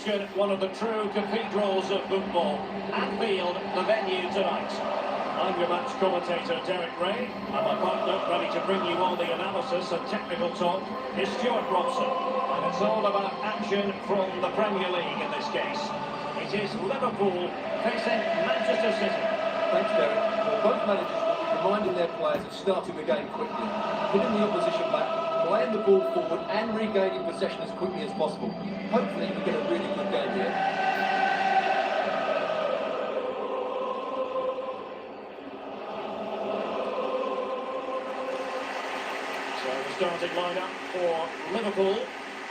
mention one of the true cathedrals of football. Anfield, the venue tonight. I'm your match commentator, Derek Ray, and my partner, ready to bring you all the analysis and technical talk, is Stuart Robson. And it's all about action from the Premier League in this case. It is Liverpool facing Manchester City. Thanks, Derek. Well, both managers will be reminding their players of starting the game quickly, hitting the opposition back, playing the ball forward and regaining possession as quickly as possible. Hopefully we get a really good game here. So the starting lineup for Liverpool.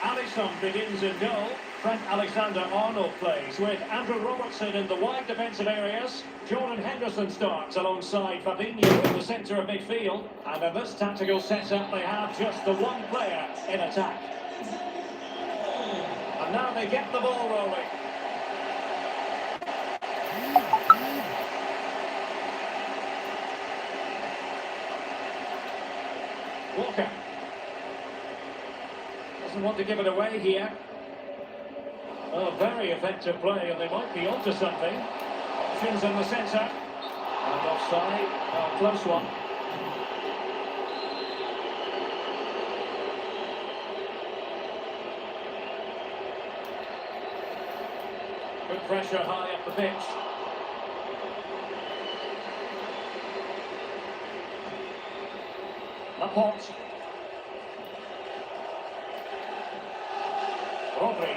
Alisson begins in goal. Trent Alexander-Arnold plays with Andrew Robertson in the wide defensive areas. Jordan Henderson starts alongside Fabinho in the centre of midfield. And in this tactical setup, they have just the one player in attack. And now they get the ball rolling. Walker. Doesn't want to give it away here. Oh, very effective play, and they might be onto something. Options in the centre. And offside. Oh, close one. Good pressure high up the pitch. Laporte. Rodri.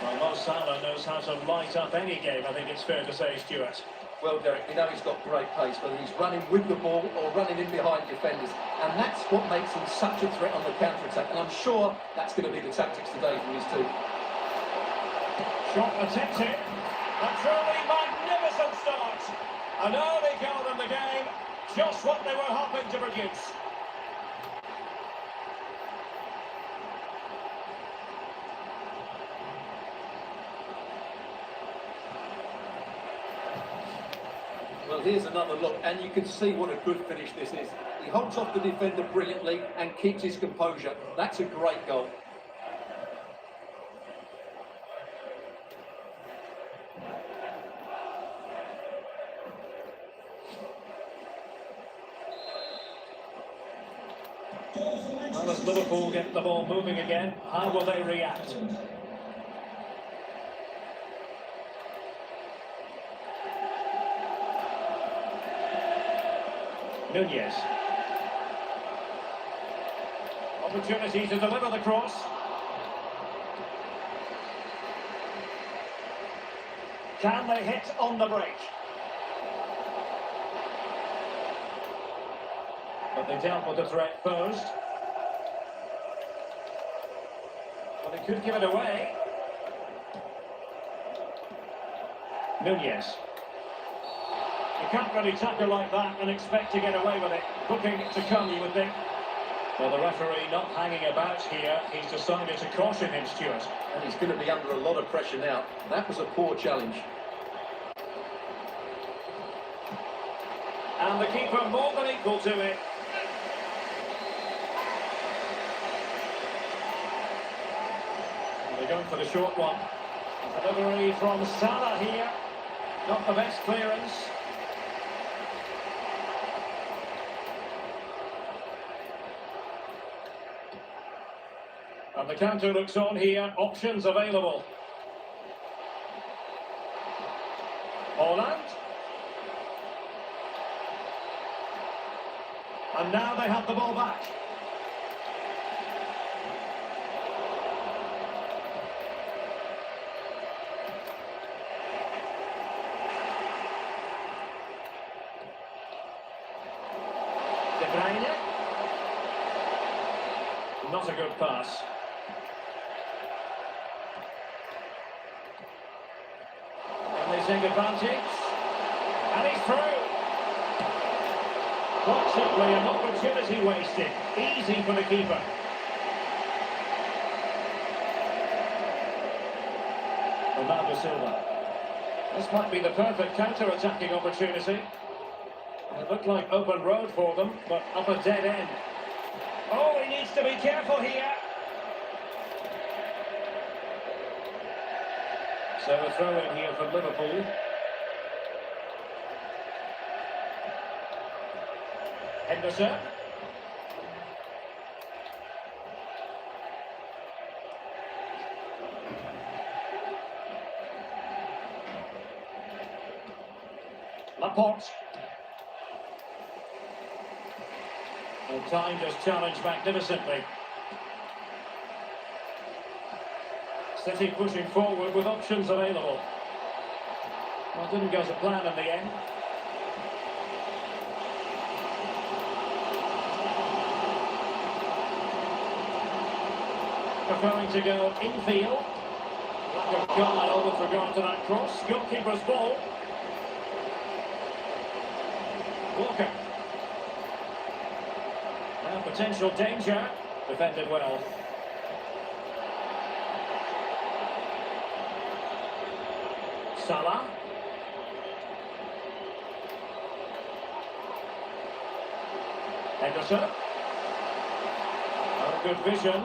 Well, Mo Salah knows how to light up any game, I think it's fair to say, Stuart. Well, Derek, you know he's got great pace, whether he's running with the ball or running in behind defenders. And that's what makes him such a threat on the counter-attack. And I'm sure that's going to be the tactics today from these two. Shot attempted. A truly magnificent start. An early goal in the game. Just what they were hoping to produce. Well, here's another look, and you can see what a good finish this is. He holds off the defender brilliantly and keeps his composure. That's a great goal. Well, as Liverpool get the ball moving again, how will they react? Nunez. Opportunity to deliver the cross. Can they hit on the break? But they dealt with the threat first. But they could give it away. Nunez. You can't really tackle like that and expect to get away with it. Looking to come, you would think. Well, the referee not hanging about here. He's decided to caution him, Stuart. And he's going to be under a lot of pressure now. That was a poor challenge. And the keeper more than equal to it. They're going for the short one. Delivery from Salah here. Not the best clearance. And the counter looks on here. Options available. Holland. And now they have the ball back. De Bruyne. Not a good pass. And they take advantage. And he's through. Quite simply an opportunity wasted. Easy for the keeper. Bernardo Silva. This might be the perfect counter-attacking opportunity. It looked like open road for them, but up a dead end. Oh, he needs to be careful here. So a throw in here from Liverpool. Henderson. Laporte. And time just challenged magnificently. City pushing forward with options available. Well, didn't go to plan in the end. Preferring to go infield. Lack of guile with regard to that cross. Goalkeeper's ball. Walker. Now potential danger. Defended well. Salah. Henderson. Oh, good vision.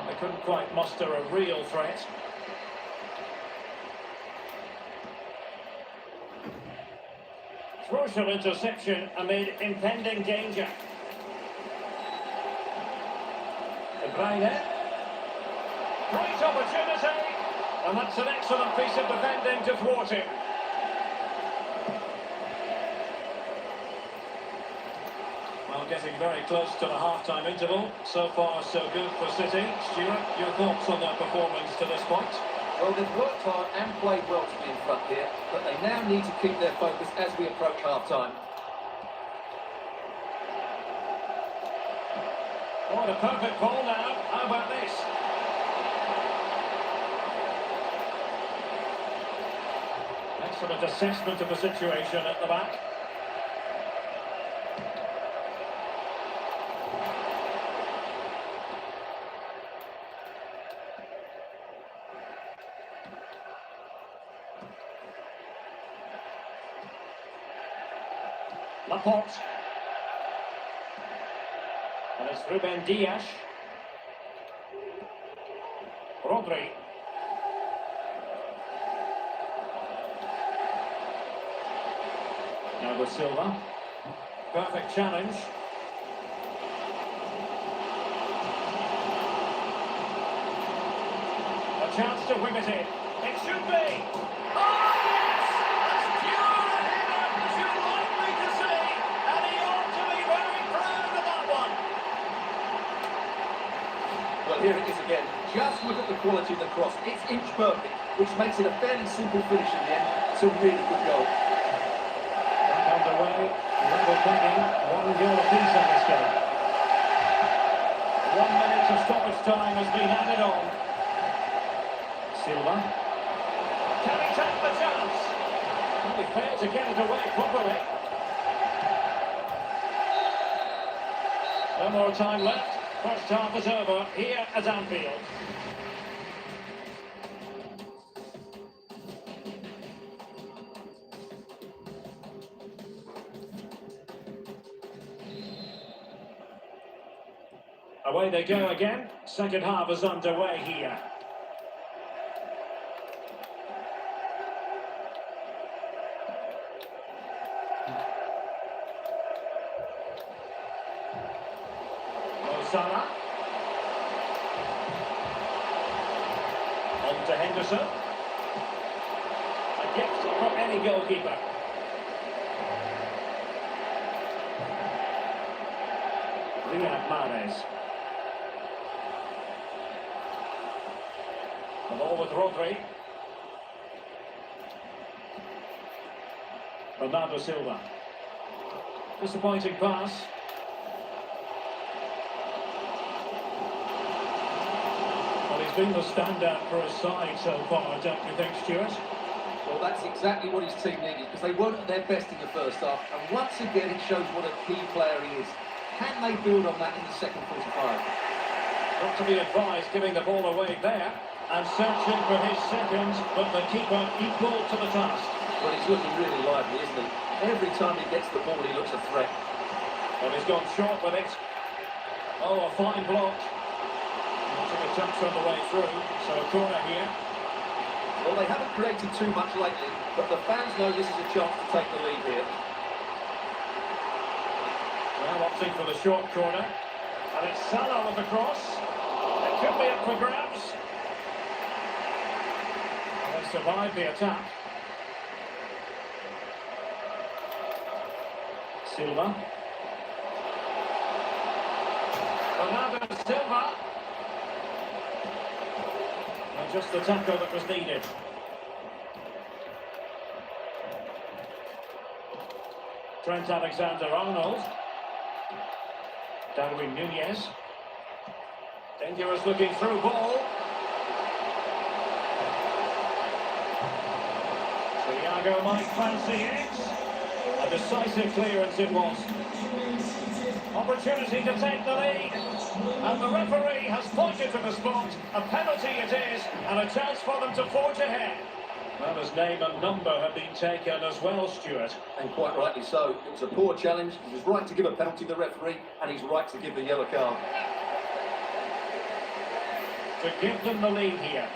They couldn't quite muster a real threat. Crucial interception amid impending danger. De Bruyne. Great opportunity. And that's an excellent piece of defending to thwart it. Well, getting very close to the half-time interval. So far, so good for City. Stuart, your thoughts on their performance to this point? Well, they've worked hard and played well to be in front here, but they now need to keep their focus as we approach half-time. What a perfect ball now. How about this? Excellent assessment of the situation at the back. Laporte. And it's Ruben Dias. Rodri. Now with Silva. Perfect challenge. A chance to whip it in. It should be. Oh, yes! That's pure header, as you'd like me to say. And he ought to be very proud of that one. Well, here it is again. Just look at the quality of the cross. It's inch perfect, which makes it a fairly simple finish in the end. It's a really good goal. Underway, level pegging, 1 goal apiece on this game. 1 minute of stoppage time has been added on. Silva. Can he take the chance? Well, he failed to get it away properly. No more time left. First half is over here at Anfield. Away they go again. Second half is underway here. Salah. On to Henderson. A gift from any goalkeeper. Riyad Mahrez. The ball with Rodri. Bernardo Silva. Disappointing pass. Well, he's been the standout for his side so far, don't you think, Stuart? Well, that's exactly what his team needed, because they weren't at their best in the first half, and once again it shows what a key player he is. Can they build on that in the second 45? Not to be advised giving the ball away there, and searching for his second, but the keeper equal to the task. Well, he's looking really lively, isn't he? Every time he gets the ball, he looks a threat. Well, he's gone short with it. Oh, a fine block. Took a touch on the way through, so a corner here. Well, they haven't created too much lately, but the fans know this is a chance to take the lead here. Well, opting for the short corner. And it's Salah with the cross. It could be up for grabs. And they survived the attack. Silva. Bernardo Silva. And just the tackle that was needed. Trent Alexander-Arnold. Darwin Nunez. Dangerous looking through ball. Thiago might fancy it. A decisive clearance it was. Opportunity to take the lead. And the referee has pointed to the spot. A penalty it is, and a chance for them to forge ahead. Well, his name and number have been taken as well, Stuart. And quite rightly so. It was a poor challenge. He was right to give a penalty to the referee, and he's right to give the yellow card. To give them the lead here.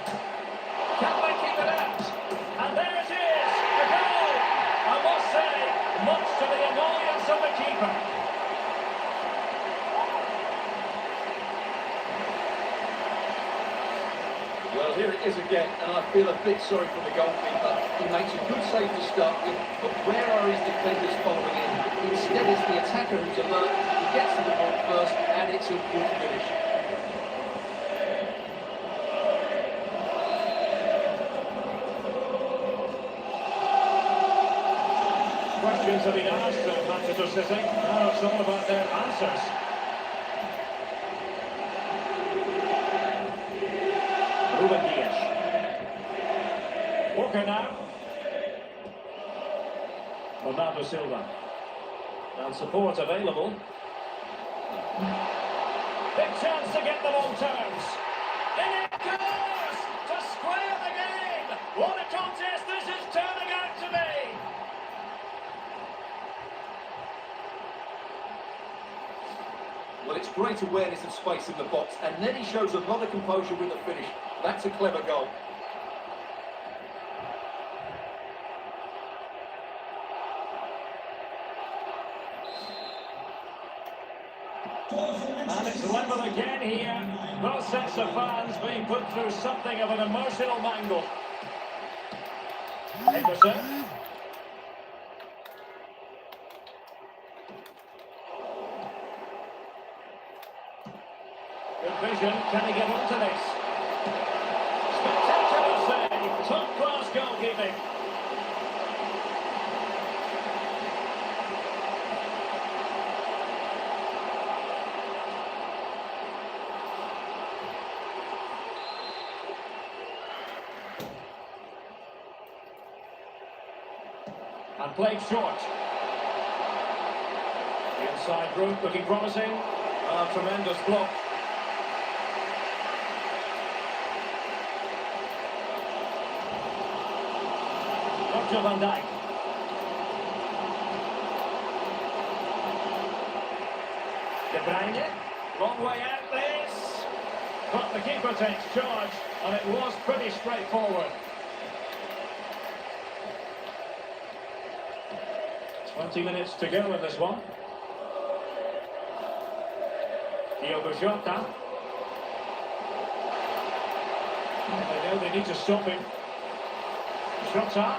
Can they keep it out? And there it is, a goal! I must say, much to the annoyance of the keeper. Well, here it is again, and I feel a bit sorry for the goalkeeper. He makes a good save to start with, but where are his defenders following in? Instead, it's the attacker who's alert. He gets to the ball first, and it's a good finish. Questions have been asked of Manchester City. Now it's all about their answers. Ruben Dias. Walker now. Bernardo Silva. And support available. Big chance to get them on terms. In it goes! To square the game! What a contest this is turning out to be! Well, it's great awareness of space in the box, and then he shows a lot of composure with the finish. That's a clever goal. And it's level again here. Both sets of fans being put through something of an emotional mangle. Henderson. Good vision. Can he get onto this? Spectacular save. Top-class goalkeeping. And played short. The inside group looking promising. A tremendous block. Virgil van Dijk. De Bruyne. Long way out this. But the keeper takes charge, and it was pretty straightforward. 20 minutes to go in this one. Diogo Jota. They know they need to stop him. Jota.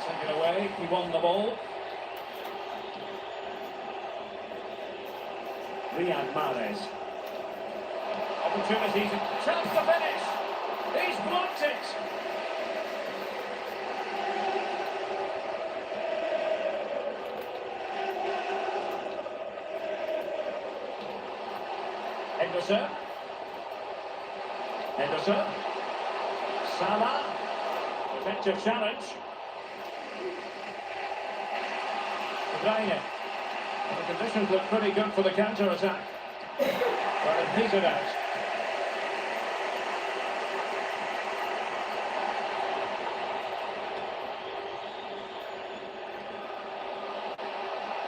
Taken away. He won the ball. Riyad Mahrez. Opportunity. Chance to finish. He's blocked it. Henderson. Henderson. Salah. Effective challenge. De Bruyne. The conditions look pretty good for the counter-attack. But it petered out.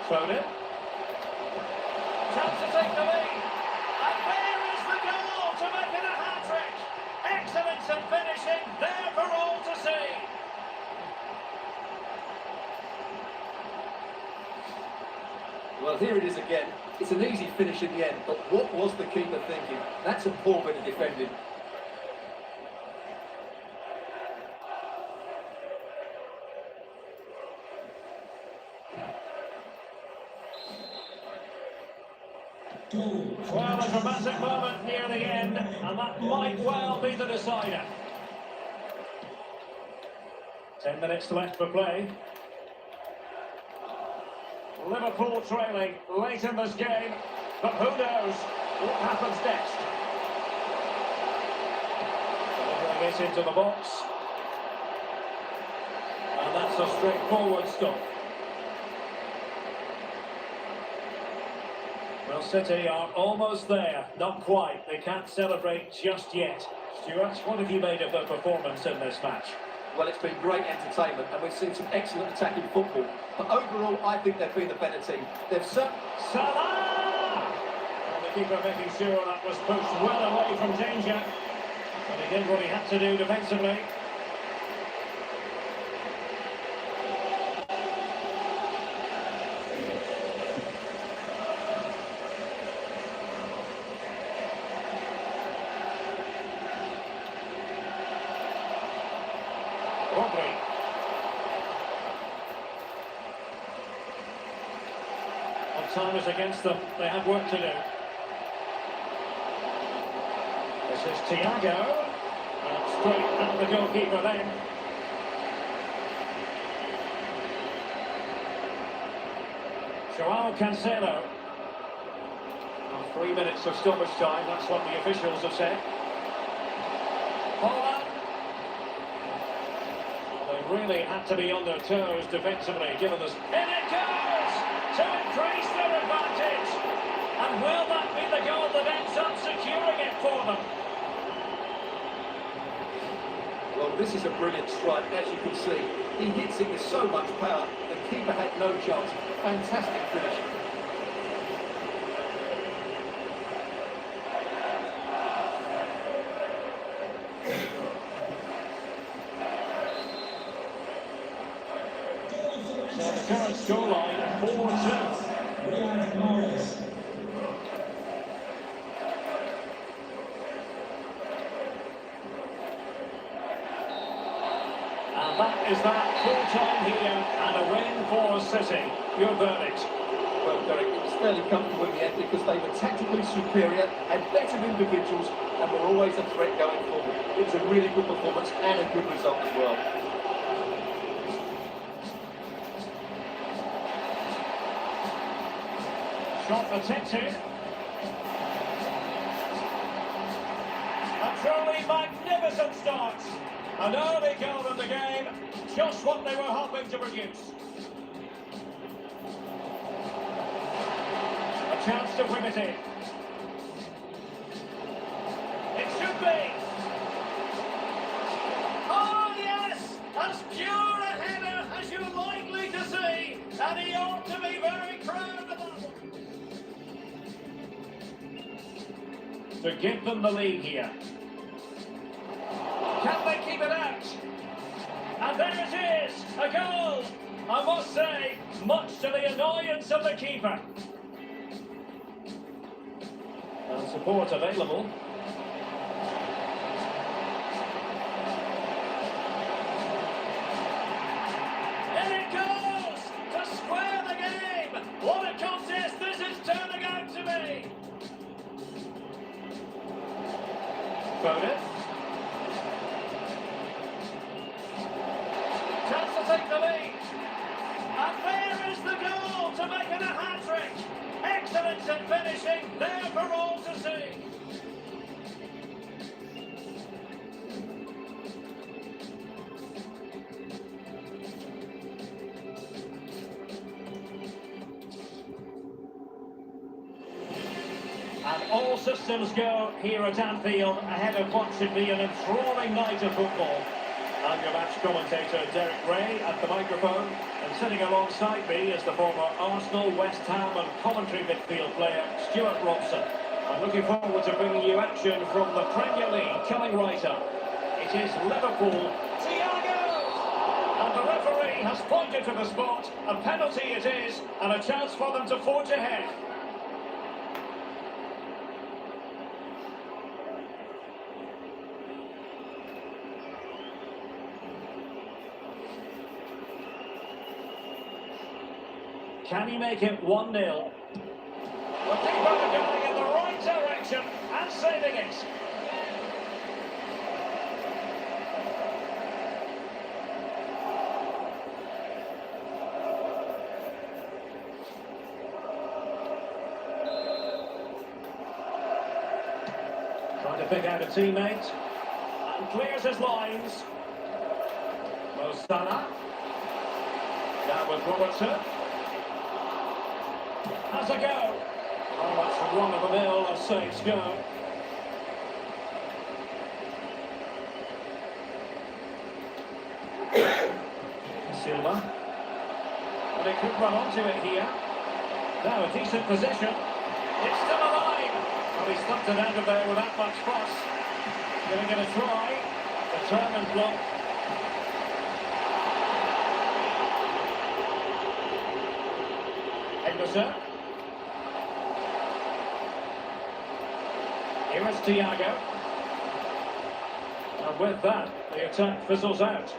Foden. Chance to take the lead. And there is the goal to make it a hat-trick. Excellence in finishing. Well, here it is again. It's an easy finish in the end, but what was the keeper thinking? That's a poor bit of defending. Well, a dramatic moment near the end, and that might well be the decider. 10 minutes left for play. Liverpool trailing late in this game, but who knows what happens next. Delivering it into the box. And that's a straightforward stop. Well, City are almost there. Not quite. They can't celebrate just yet. Stuart, what have you made of their performance in this match? Well, it's been great entertainment, and we've seen some excellent attacking football. But overall, I think they've been the better team. They've Salah! And the keeper making sure that was pushed well away from danger. And he did what he had to do defensively. Time is against them. They have work to do. This is Thiago. And straight at the goalkeeper then. Joao Cancelo. Well, 3 minutes of stoppage time, that's what the officials have said. Well, they really had to be on their toes defensively, given this. In it goes! To increase their advantage. And will that be the goal that ends up securing it for them? Well, this is a brilliant strike, as you can see. He hits it with so much power, the keeper had no chance. Fantastic finish. So the current scoreline, 4-2. And that is that, full time here and a win for City. Your verdict? Well, Derek, it was fairly comfortable in the end because they were tactically superior, had better individuals, and were always a threat going forward. It was a really good performance and a good result as well. Shot attempted. A truly magnificent start. An early goal in the game, just what they were hoping to produce. A chance to whip it in. It should be. Oh yes! As pure a header as you're likely to see, and he ought to be very proud of that one. To give them the lead here. Can they keep it out? And there it is, a goal! I must say, much to the annoyance of the keeper. And support available. In it goes! To square the game! What a contest this is turning out to be! Foden. Chance to take the lead. And there is the goal to make it a hat-trick. Excellence in finishing, there for all to see. And all systems go here at Anfield ahead of what should be an enthralling night of football. I'm your match commentator Derek Ray at the microphone, and sitting alongside me is the former Arsenal, West Ham and Coventry midfield player Stuart Robson. I'm looking forward to bringing you action from the Premier League coming right up. It is Liverpool, Thiago! And the referee has pointed to the spot. A penalty it is, and a chance for them to forge ahead. Can he make it 1-0? The keeper going in the right direction and saving it. Trying to pick out a teammate. And clears his lines. Mo Salah. Down with Robertson. Has a go. Oh, that's run-of-the-mill as saves go. Silva. But they could run onto it here. Now a decent position. It's still alive. Well, he's knocked it out of there without much fuss. Gonna get a try. Determined block. Henderson. Here is Thiago. And with that, the attack fizzles out.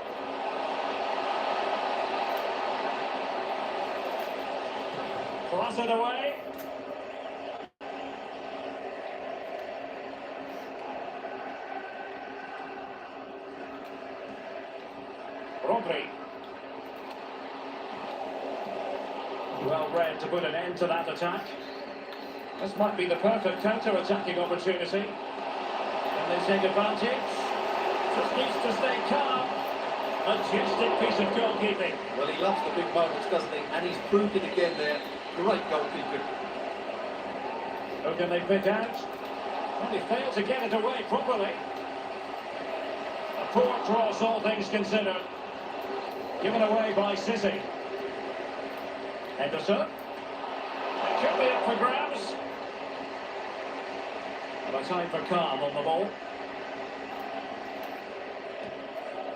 Pass it away. Rodri. Well read to put an end to that attack. This might be the perfect counter-attacking opportunity. Can they take advantage? Just needs to stay calm. Majestic piece of goalkeeping. Well, he loves the big moments, doesn't he? And he's proved it again there. Great goalkeeping. Who can they pick out? Well, he failed to get it away properly. A poor cross, all things considered. Given away by Sissi. Henderson. It could be up for grabs. And a time for calm on the ball.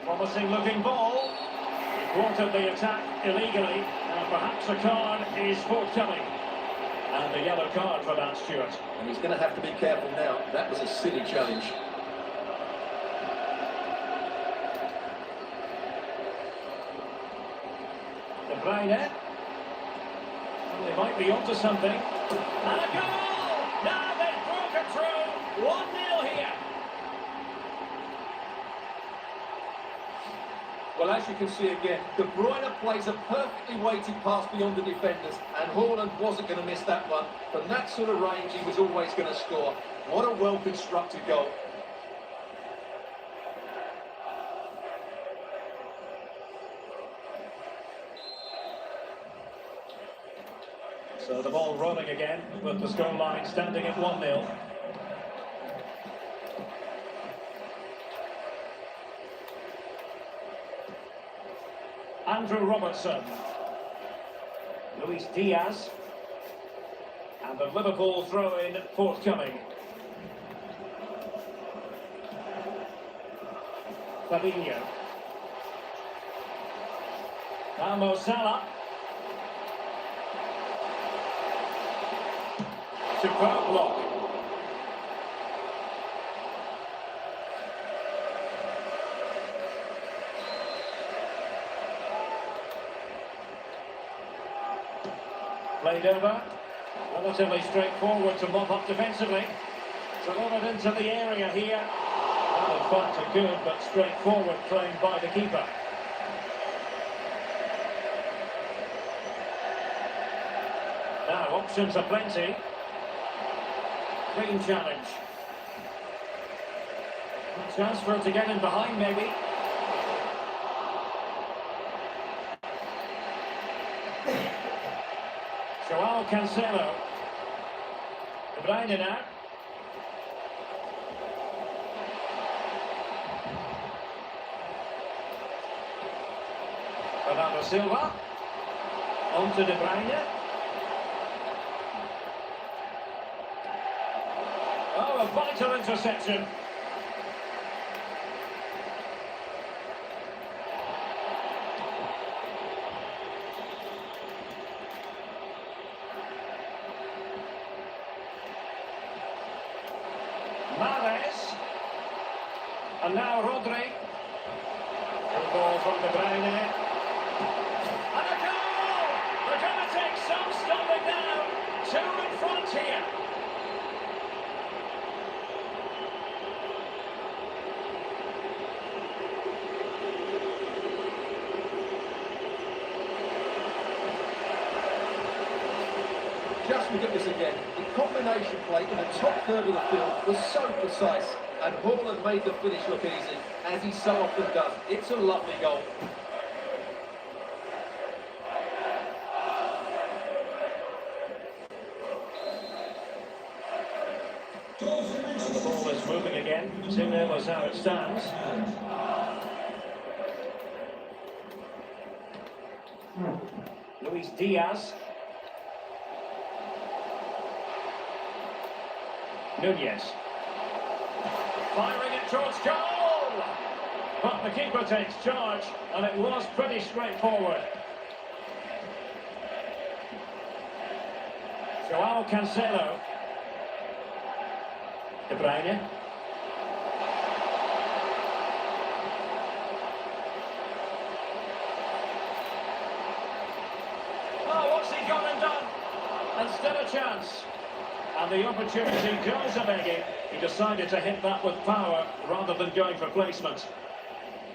Promising looking ball. He thwarted the attack illegally. And perhaps a card is forthcoming. And a yellow card for that, Stuart. And he's going to have to be careful now. That was a silly challenge. De Bruyne. Well, they might be onto something. And a goal! Now they've broken through. 1-0 here. Well, as you can see again, De Bruyne plays a perfectly weighted pass beyond the defenders, and Haaland wasn't going to miss that one. From that sort of range, he was always going to score. What a well-constructed goal. So the ball rolling again, with the scoreline standing at 1-0. Andrew Robertson. Luis Diaz. And the Liverpool throw-in forthcoming. Fabinho. Now Mo Salah. Superb block. Played over. Relatively straightforward to mop up defensively. To run it into the area here. Well, in fact, a good but straightforward claim by the keeper. Now, options are plenty. Clean challenge. A chance for it to get in behind, maybe. Joao Cancelo. De Bruyne now. Bernardo Silva. On to De Bruyne. Oh, a vital interception. And now Rodri. Good ball from De Bruyne. And a goal! They're going to take some stopping now. Two in front here. Just look at this again. The combination play in the top third of the field was so precise, and Haaland made the finish look easy, as he so often does. It's a lovely goal. And the ball is moving again. 2-0 is how it stands. Luis Diaz. Nunez. Firing it towards goal! But the keeper takes charge, and it was pretty straightforward. Joao Cancelo. De Bruyne. Oh, what's he gone and done? And still a chance. And the opportunity goes a-begging. He decided to hit that with power rather than going for placement.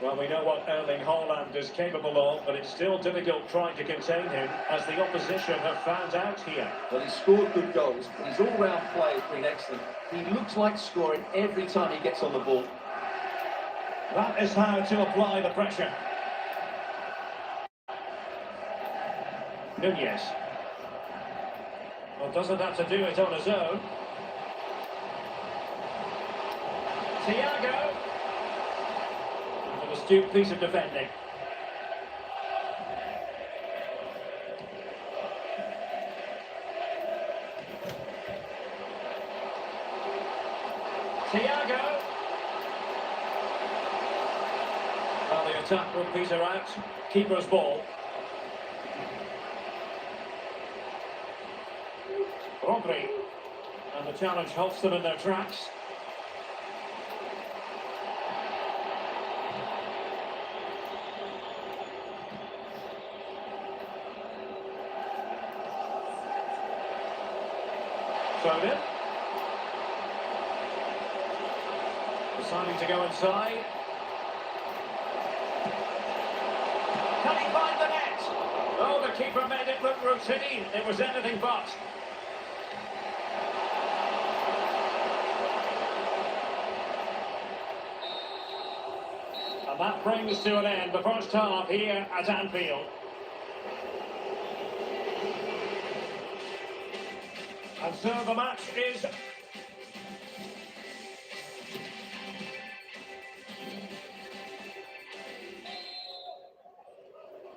Well, we know what Erling Haaland is capable of, but it's still difficult trying to contain him as the opposition have found out here. Well, he's scored good goals, but his all-round play has been excellent. He looks like scoring every time he gets on the ball. That is how to apply the pressure. Nunez. Well, doesn't have to do it on his own. Thiago. An astute piece of defending. Thiago. Well, the attack will peter out. Keeper's ball. Rodri. And the challenge halts them in their tracks. Foden. Deciding to go inside. Can he find the net? Oh, the keeper made it look routine. It was anything but. And that brings to an end the first half here at Anfield. And so the match is...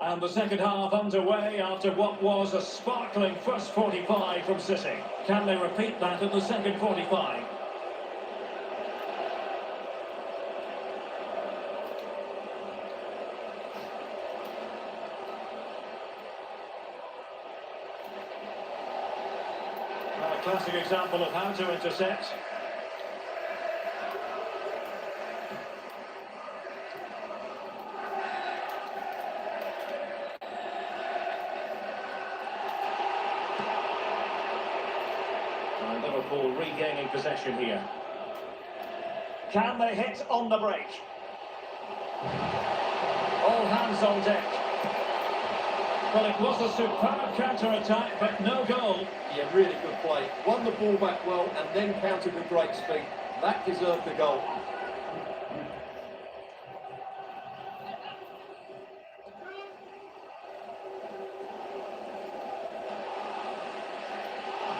And the second half underway after what was a sparkling first 45 from City. Can they repeat that in the second 45? A classic example of how to intercept. And Liverpool regaining possession here. Can they hit on the break? All hands on deck. Well, it was a superb counter-attack, but no goal. Yeah, really good play. Won the ball back well and then countered with great speed. That deserved the goal.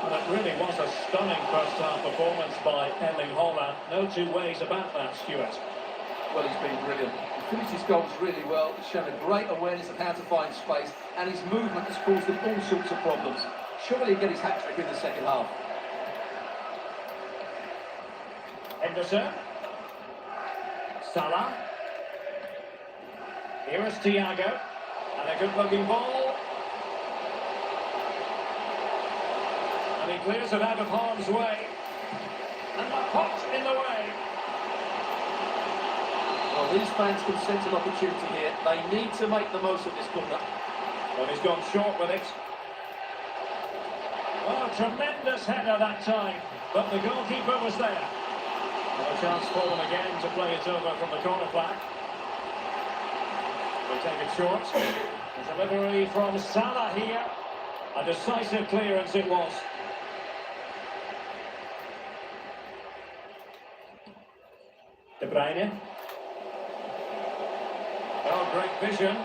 Well, it really was a stunning first-half performance by Erling Haaland. No two ways about that, Stuart. Well, he's been brilliant. He finished his goals really well. He's shown a great awareness of how to find space, and his movement has caused them all sorts of problems. Surely he'll get his hat-trick in the second half. Henderson. Salah. Here is Thiago. And a good-looking ball. And he clears it out of harm's way. And the pot in the way. Well, these fans can sense an opportunity here. They need to make the most of this corner. Well, he's gone short with it. Oh, tremendous header that time, but the goalkeeper was there. Well, a chance for them again to play it over from the corner flag. They take it short. The delivery from Salah here. A decisive clearance it was. De Bruyne. Oh, great vision. A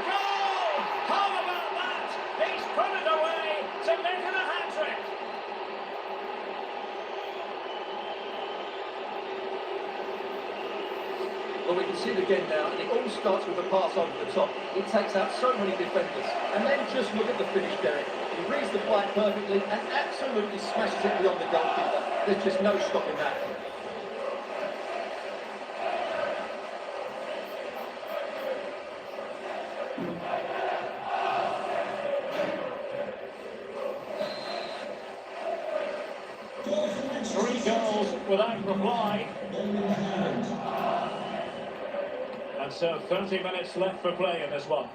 goal! How about that? He's put it away to make it a hat-trick. Well, we can see it again now, and it all starts with a pass over the top. It takes out so many defenders. And then just look at the finish, Derek. He reads the flight perfectly and absolutely smashes it beyond the goalkeeper. There's just no stopping that. Three goals without reply. And so 30 minutes left for play in this one.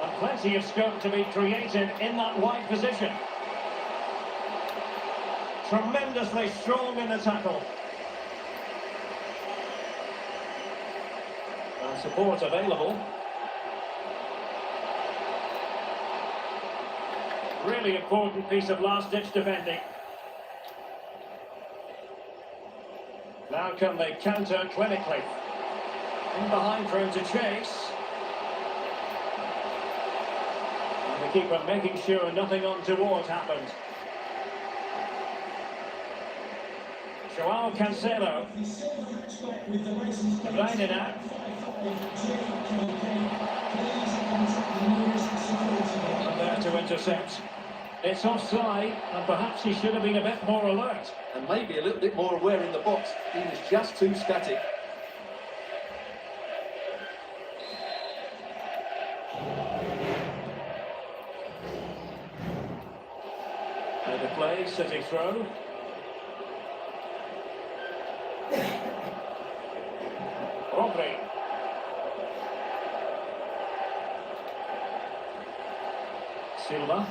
And plenty of scope to be created in that wide position. Tremendously strong in the tackle. And support available. Really important piece of last-ditch defending. Now can they counter clinically? In behind for him to chase. And the keeper making sure nothing untoward happened. Joao Cancelo. De Bruyne now. And there to intercept. It's offside, and perhaps he should have been a bit more alert. And maybe a little bit more aware in the box. He was just too static. And the play, city throw. Rodri. Silva.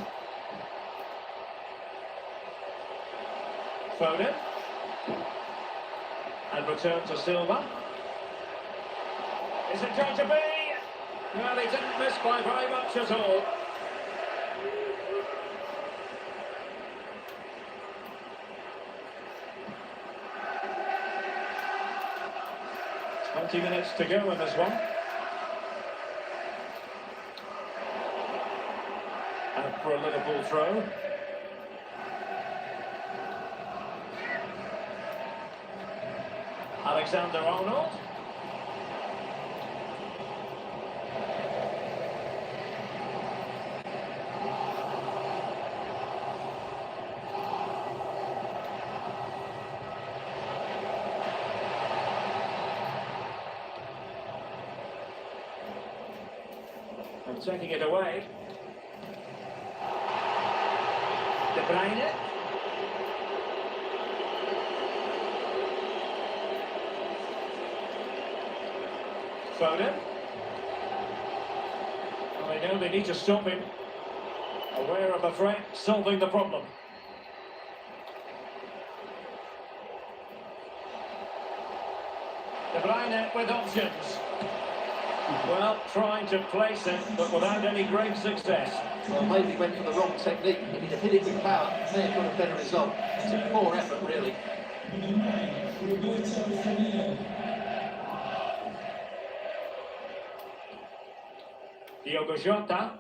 Foden. And return to Silva. Is it going to be? Well, he didn't miss by very much at all. Twenty minutes to go in this one. And for a Liverpool throw. Alexander-Arnold. And taking it away. De Bruyne. Foden. Well, they know they need to stop him. Aware of the threat, solving the problem. De Bruyne with options. Well, trying to place it, but without any great success. Well, maybe he went for the wrong technique. If he'd have hit it with power, may have got a better result. It's a poor effort, really. Diogo Jota.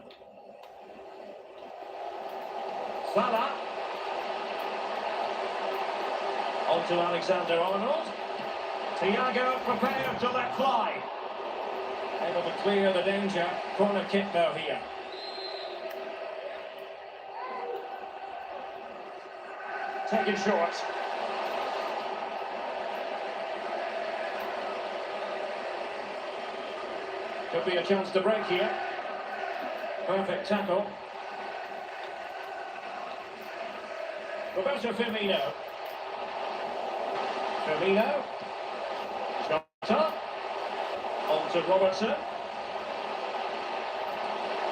Salah. On to Alexander-Arnold. Thiago prepared to let fly. Able to clear the danger. Corner kick now here. Taken short. Could be a chance to break here. Perfect tackle. Roberto Firmino. Firmino. Jota. On to Robertson.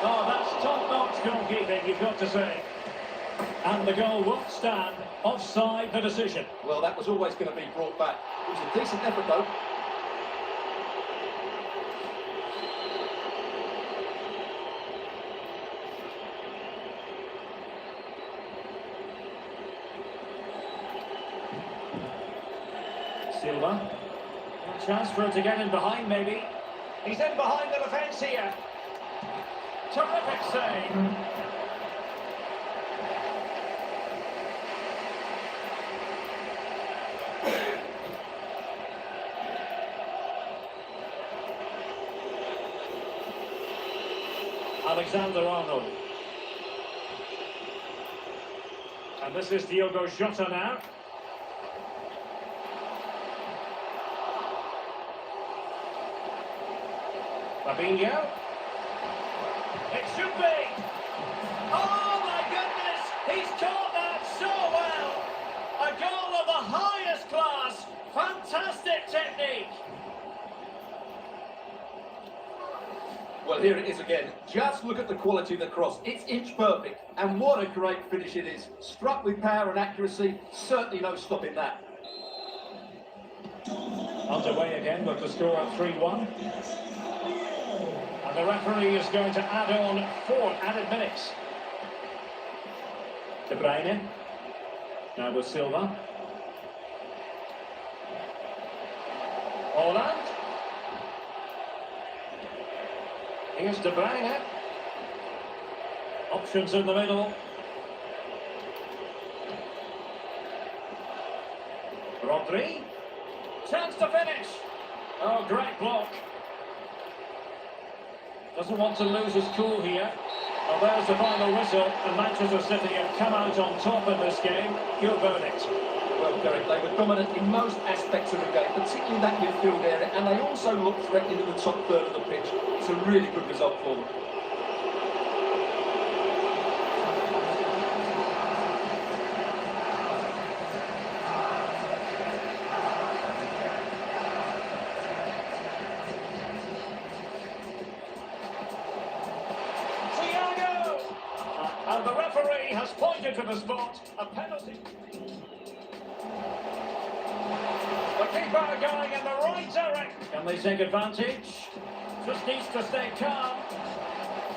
Oh, that's top-notch goalkeeping, you've got to say. And the goal won't stand. Offside the decision. Well, that was always going to be brought back. It was a decent effort, though. Silva. A chance for him to get in behind, maybe. He's in behind the defence here. Terrific save. Alexander-Arnold. And this is Diogo Jota now. Fabinho. It should be. Oh my goodness! He's caught that so well. A goal of the highest class. Fantastic technique. Well, here it is again. Just look at the quality of the cross. It's inch perfect. And what a great finish it is. Struck with power and accuracy. Certainly no stopping that. Underway again with the score at 3-1. And the referee is going to add on 4 added minutes. De Bruyne. Now with Silva. Holland. Here's De Bruyne. Options in the middle. Rodri. Chance to finish. Oh, great block. Doesn't want to lose his cool here. Well, there's the final whistle, and Manchester City have come out on top in this game. Your verdict? Well, Derek, they were dominant in most aspects of the game, particularly that midfield area, and they also looked threatening in the top third of the pitch. It's a really good result for them. And the referee has pointed to the spot. A penalty. The keeper going in the right direction. Can they take advantage? Just needs to stay calm.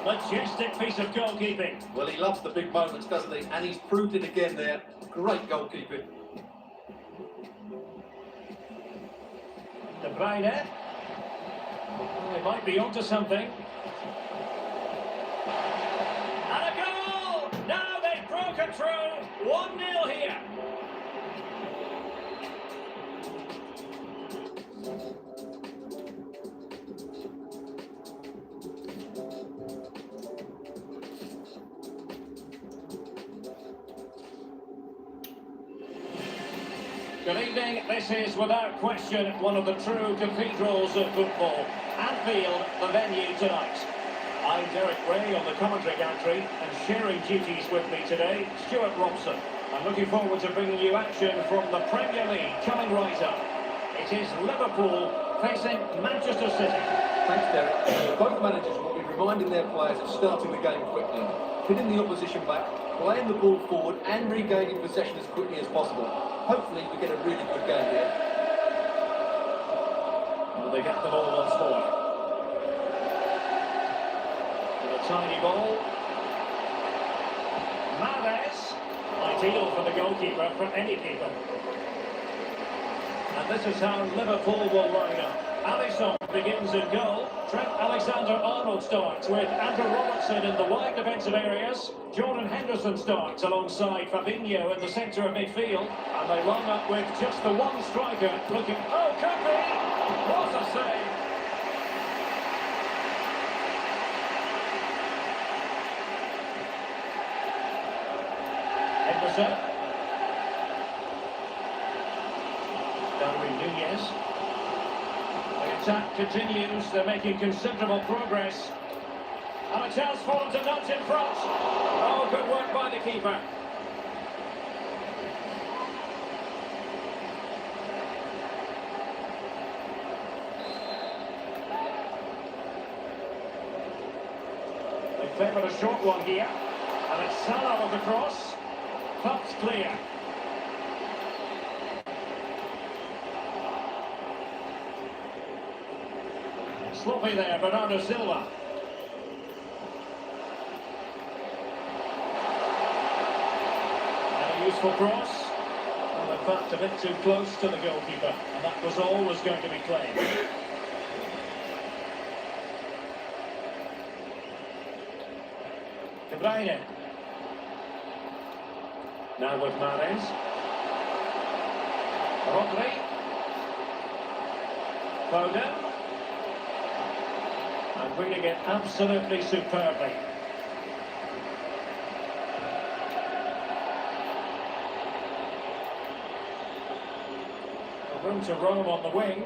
Majestic piece of goalkeeping. Well, he loves the big moments, doesn't he? And he's proved it again there. Great goalkeeping. De Bruyne. They might be onto something. Through 1-0 here. Good evening. This is without question one of the true cathedrals of football. Anfield, the venue tonight. I'm Derek Ray on the commentary gantry, and sharing duties with me today, Stuart Robson. I'm looking forward to bringing you action from the Premier League coming right up. It is Liverpool facing Manchester City. Thanks, Derek. Both managers will be reminding their players of starting the game quickly, hitting the opposition back, playing the ball forward and regaining possession as quickly as possible. Hopefully we get a really good game here. Will they get the ball once more? Tiny ball. Mahrez. Ideal for the goalkeeper, for any keeper. And this is how Liverpool will line up. Alisson begins in goal. Trent Alexander-Arnold starts with Andrew Robertson in the wide defensive areas. Jordan Henderson starts alongside Fabinho in the centre of midfield. And they line up with just the one striker looking... Oh, could be! What a save! Henderson. Darwin Nunez. The attack continues. They're making considerable progress. And a chance for them to nudge in front. Oh, good work by the keeper. Favoured a short one here. And it's Salah with the cross. Pumped clear. Sloppy there, Bernardo Silva. And a useful cross. Well, in fact, a bit too close to the goalkeeper. And that was always going to be claimed. De Bruyne. Now with Mahrez. Rodri. Foden. And reading it absolutely superbly. Room to roam on the wing.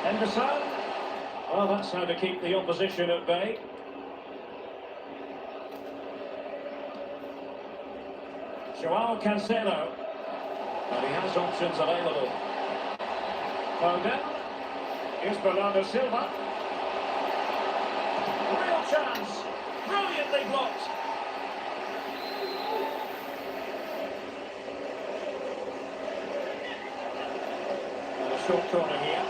Henderson. Well, that's how to keep the opposition at bay. Joao Cancelo. And he has options available. Foden. Here's Bernardo Silva. Real chance. Brilliantly blocked. And a short corner here.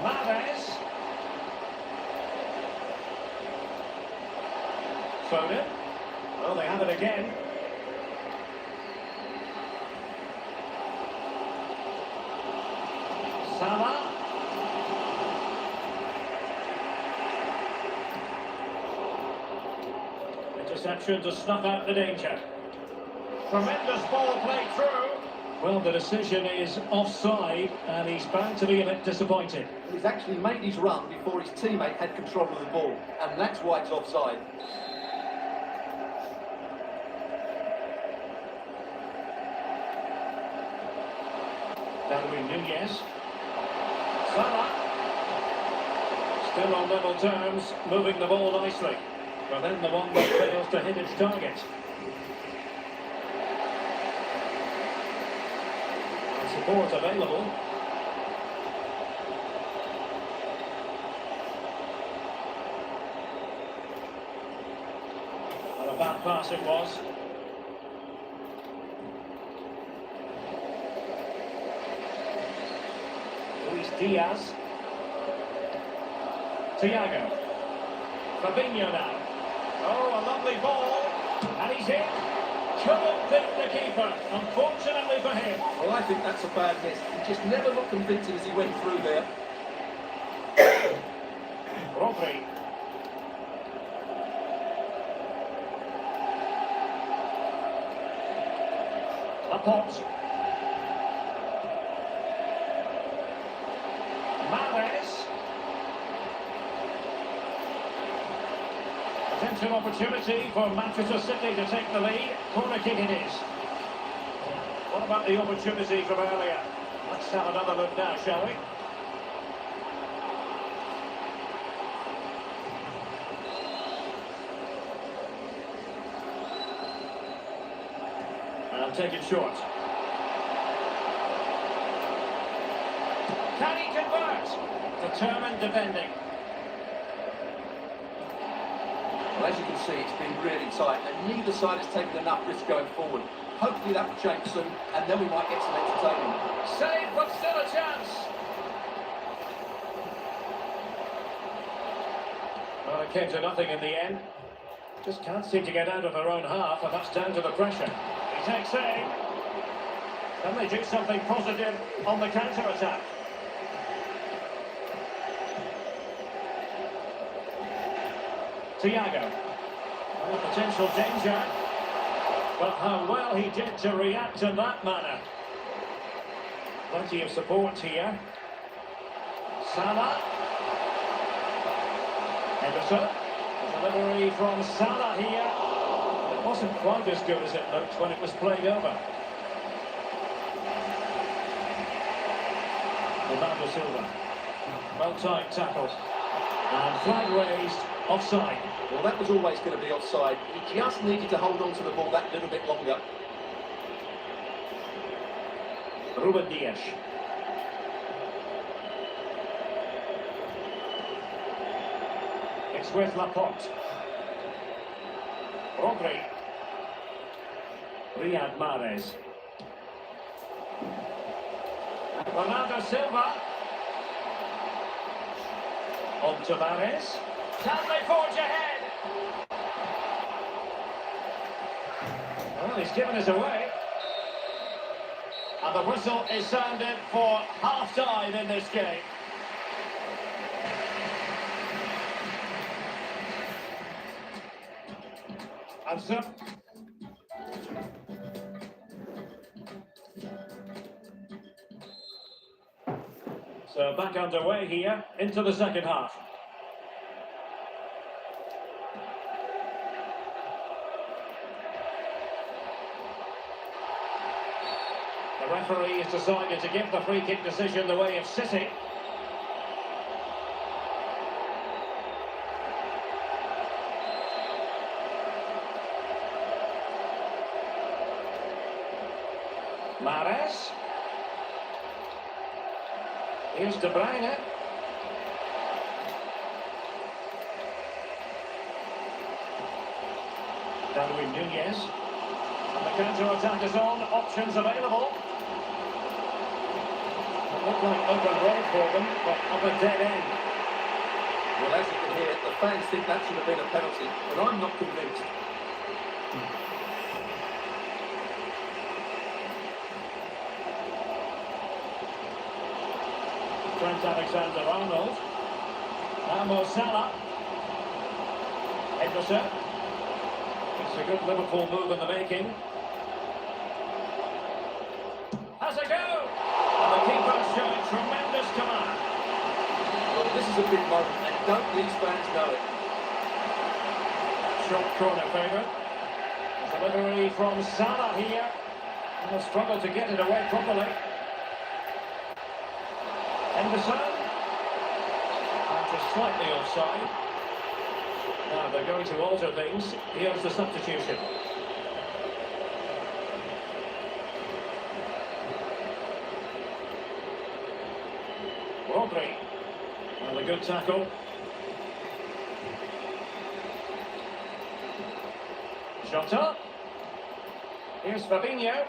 Mahrez. Foden. Well, they have it again. Salah. Interception to snuff out the danger. Tremendous ball played through. Well, the decision is offside, and he's bound to be a bit disappointed. He's actually made his run before his teammate had control of the ball, and that's why it's offside. Darwin Núñez. Salah. Still on level terms, moving the ball nicely. But then the one that fails to hit its target. Support available. And a bad pass it was. Luis Diaz. Thiago. Fabinho now. Oh, a lovely ball. And he's in. Couldn't beat the keeper, unfortunately for him. Well, I think that's a bad miss. He just never looked convincing as he went through there. Rodri. Laporte. Mahrez. Potential opportunity for Manchester City to take the lead. Corner kick it is. What about the opportunity from earlier? Let's have another look now, shall we? And take it short. Can he convert? Determined defending. Well, as you can see, it's been really tight, and neither side has taken enough risk going forward. Hopefully that will change soon, and then we might get some entertainment. Save, but still a chance. Well, it came to nothing in the end. Just can't seem to get out of their own half, and that's down to the pressure. He takes aim. Can they do something positive on the counter-attack? Thiago. Well, potential danger. But how well he did to react in that manner. Plenty of support here. Salah. Henderson. Delivery from Salah here. It wasn't quite as good as it looked when it was played over. Bernardo Silva. Well-timed tackle. And flag raised, offside. Well, that was always going to be offside. He just needed to hold on to the ball that little bit longer. Ruben Dias. It's with Laporte. Rodri. Riyad Mahrez. Bernardo Silva. On to Mahrez. Can they forge ahead? Well, he's given us away. And the whistle is sounded for half-time in this game. And so back underway here into the second half. The referee has decided to give the free kick decision the way of City. Mahrez. Here's De Bruyne. Darwin Nunez. And the counter-attack is on. Options available. It looked like open road for them, but up a dead end. Well, as you can hear, the fans think that should have been a penalty, but I'm not convinced. Trent Alexander-Arnold. Now Mo Salah. Henderson. It's a good Liverpool move in the making. Has a go! And the keeper showing tremendous command. Well, this is a big moment, and don't these fans know it? Short corner favourite. Delivery from Salah here. He'll struggle to get it away properly. Henderson. And just slightly offside. Now they're going to alter things. Here's the substitution. Rodri. And a good tackle. Jota. Here's Fabinho.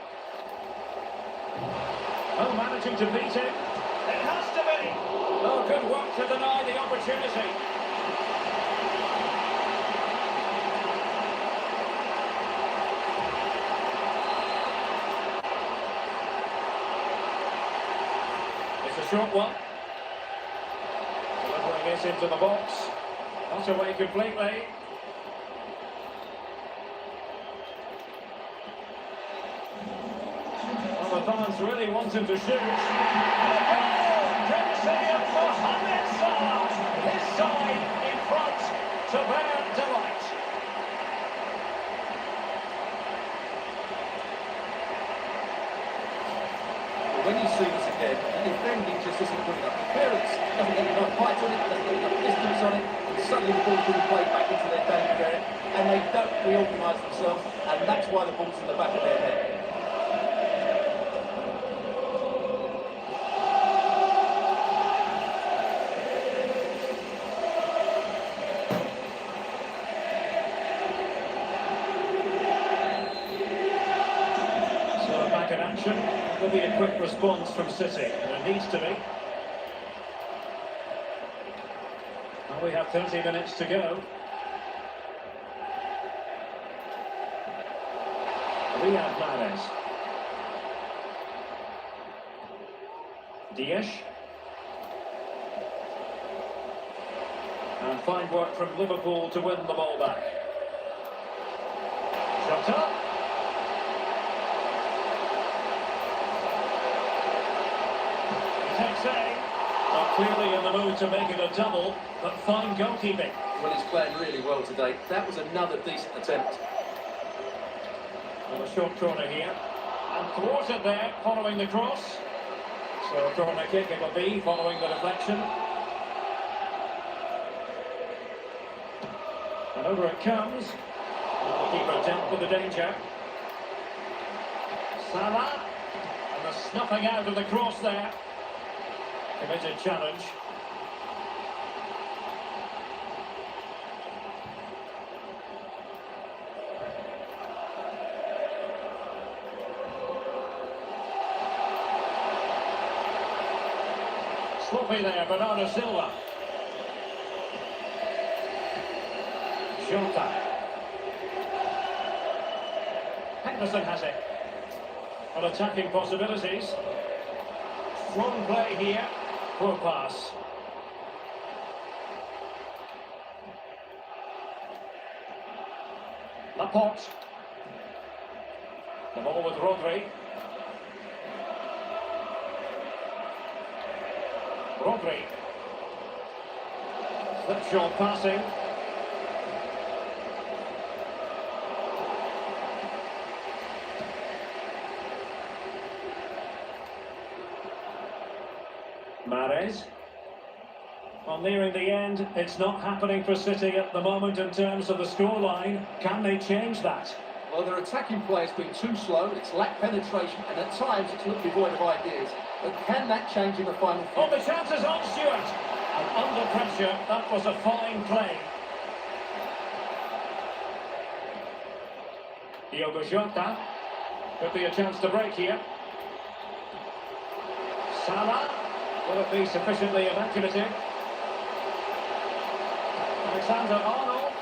Oh, managing to beat him. It has to be. Oh, good work to deny the opportunity. It's a short one. Delivering it into the box. Not away completely. Well, the fans really want him to shoot. Courtesy of Mohamed Salah, his side in front to their delight. When you see this again, the defending just isn't good enough. The clearance doesn't get enough height on it, doesn't get enough distance on it, and suddenly the ball's being played back into their danger area, and they don't reorganise themselves, and that's why the ball's in the back of their head. In action, there'll be a quick response from City, and it needs to be. And we have 30 minutes to go. Riyad Mahrez. Diaz. And fine work from Liverpool to win the ball back. Jota. Takes aim. Well, clearly in the mood to make it a double, but fine goalkeeping. Well, he's playing really well today. That was another decent attempt. And a short corner here. And thwarted there, following the cross. So a corner kick it will be, following the deflection. And over it comes. And the keeper dealt with the danger. Salah. And the snuffing out of the cross there. Committed challenge. sloppy there, Bernardo Silva. Jota. Henderson has it. On attacking possibilities. Strong play here. Poor pass. Laporte. The ball with Rodri. Rodri. Slipshod passing. Mahrez. Well, nearing the end, it's not happening for City at the moment in terms of the scoreline. Can they change that? Well, their attacking play has been too slow, it's lacked penetration, and at times it's looked devoid of ideas. But can that change in the final? Oh, the chance is on, Stewart. And under pressure, that was a fine play. Diogo Jota. Could be a chance to break here. Salah. Will it be sufficiently imaginative? Alexander-Arnold.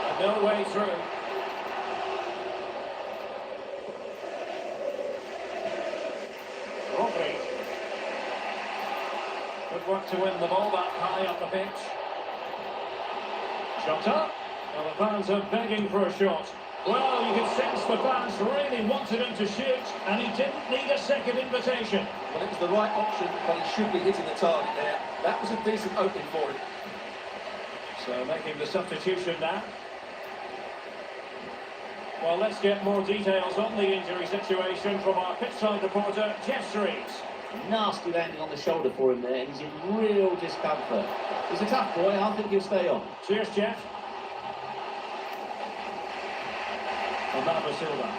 And no way through. Rodri. Good work to win the ball that high up the pitch. Jota. Well, the fans are begging for a shot. Well, you could sense the fans really wanted him to shoot, and he didn't need a second invitation. Well, it was the right option, but he should be hitting the target there. That was a decent opening for him. So making the substitution now. Well, let's get more details on the injury situation from our pitchside reporter, Jeff Streets. Nasty landing on the shoulder for him there, and he's in real discomfort. He's a tough boy, I think he'll stay on. Cheers, Jeff. Bernardo Silva.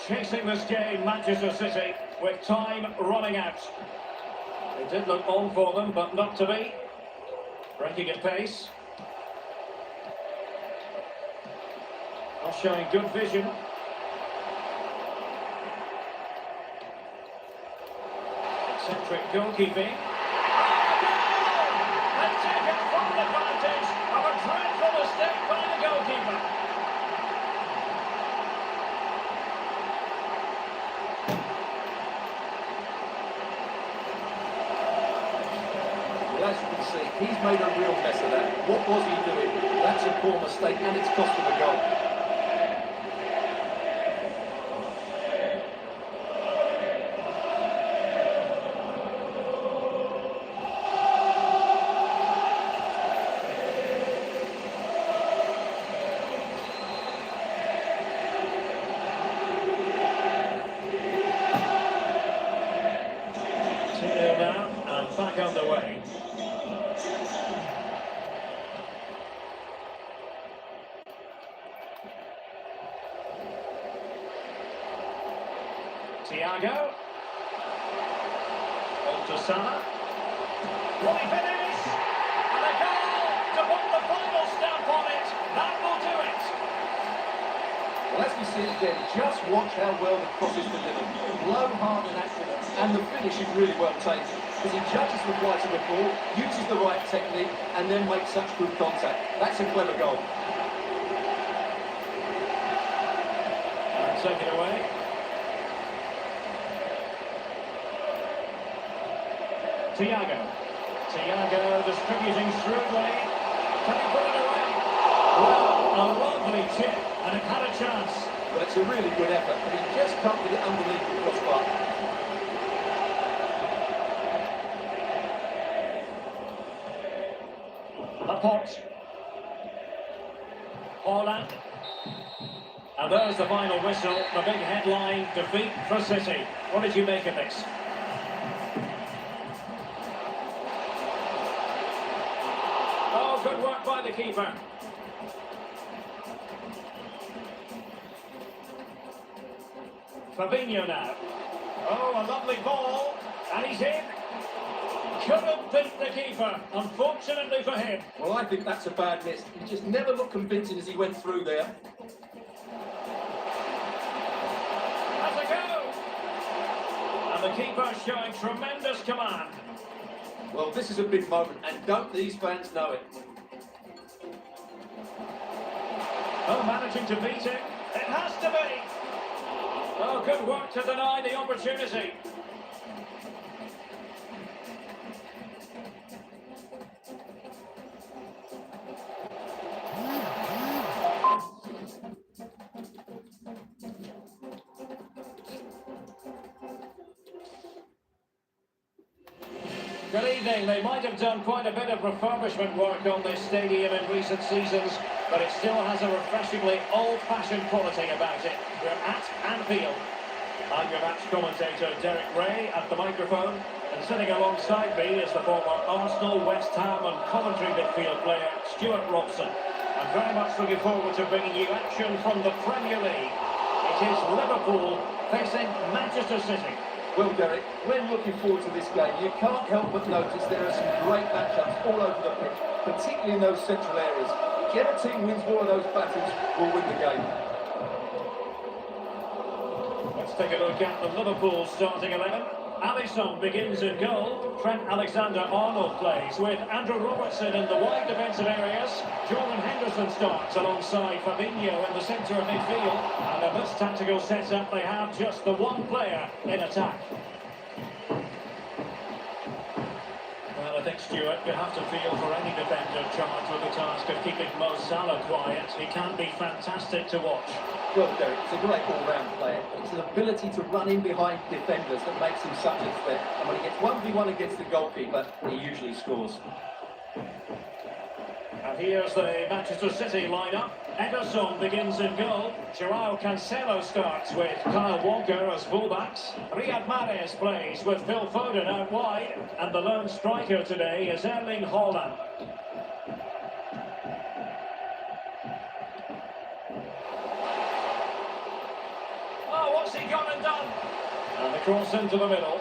Chasing this game, Manchester City, with time running out. It did look on for them, but not to be. Breaking at pace. Not showing good vision. Eccentric goalkeeping. And taken from the advantage of a dreadful mistake by the goalkeeper. Well, as you can see, he's made a real mess of that. What was he doing? That's a poor mistake, and it's cost him a goal. Now, and back underway. Thiago. On to Salah. Will he finish? And a goal to put the final stamp on it. That will do it. Well, as we see it again, just watch how well the cross is delivered. Low, hard and accurate, and the finish is really well taken. Because he judges the flight of the ball, uses the right technique, and then makes such good contact. That's a clever goal. And take it away. Thiago distributing shrewdly. Can he put it away? Well, a lovely chip, and it had a chance. Well, it's a really good effort, but he just can't get it underneath the crossbar. Laporte. Holland. And there's the final whistle, the big headline, defeat for City. What did you make of this? Oh, good work by the keeper. Fabinho now. Oh, a lovely ball. And he's in. Couldn't beat the keeper, unfortunately for him. Well, I think that's a bad miss. He just never looked convincing as he went through there. Has a go! And the keeper showing tremendous command. Well, this is a big moment, and don't these fans know it? Oh, managing to beat it. It has to be. Oh, good work to deny the opportunity. Good evening. They might have done quite a bit of refurbishment work on this stadium in recent seasons, but it still has a refreshingly old-fashioned quality about it. We're at Anfield. I'm your match commentator, Derek Ray, at the microphone, and sitting alongside me is the former Arsenal, West Ham and Coventry midfield player, Stuart Robson. I'm very much looking forward to bringing you action from the Premier League. It is Liverpool facing Manchester City. Well, Derek, when looking forward to this game, you can't help but notice there are some great matchups all over the pitch, particularly in those central areas. Whichever team wins one of those battles will win the game. Let's take a look at the Liverpool starting 11. Alisson begins in goal. Trent Alexander-Arnold plays with Andrew Robertson in the wide defensive areas. Jordan Henderson starts alongside Fabinho in the centre of midfield. And in this tactical setup, they have just the one player in attack. Well, I think, Stuart, you have to feel for any defender charged with the task of keeping Mo Salah quiet. He can be fantastic to watch. Well, Derek, it's a great all-round player. It's his ability to run in behind defenders that makes him such a threat. And when he gets 1v1 against the goalkeeper, he usually scores. And here's the Manchester City lineup. Ederson begins in goal. Joao Cancelo starts with Kyle Walker as fullbacks. Riyad Mahrez plays with Phil Foden out wide. And the lone striker today is Erling Haaland. Oh, what's he gone and done? And the cross into the middle.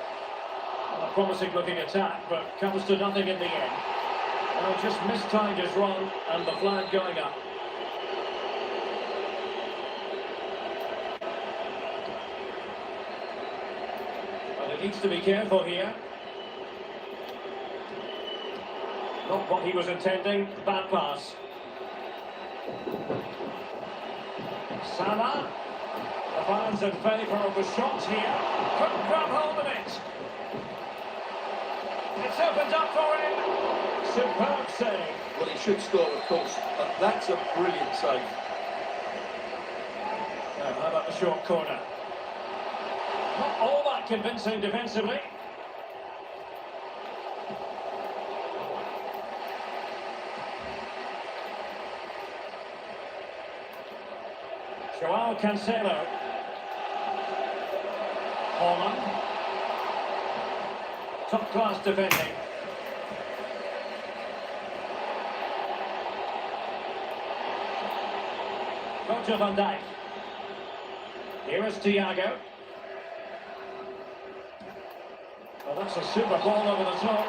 A promising looking attack, but comes to nothing in the end. Well, just mistimed his run and the flag going up. Well, he needs to be careful here. Not what he was intending. Bad pass. Salah. The fans in favour of the shot here. Couldn't grab hold of it. It's opened up for him. Superb save. Well, he should score, of course, but that's a brilliant save. Now, how about the short corner? Not all that convincing defensively. Joao Cancelo. Haaland. Top-class defending. Roger van Dijk. Here is Thiago. Well, that's a super ball over the top.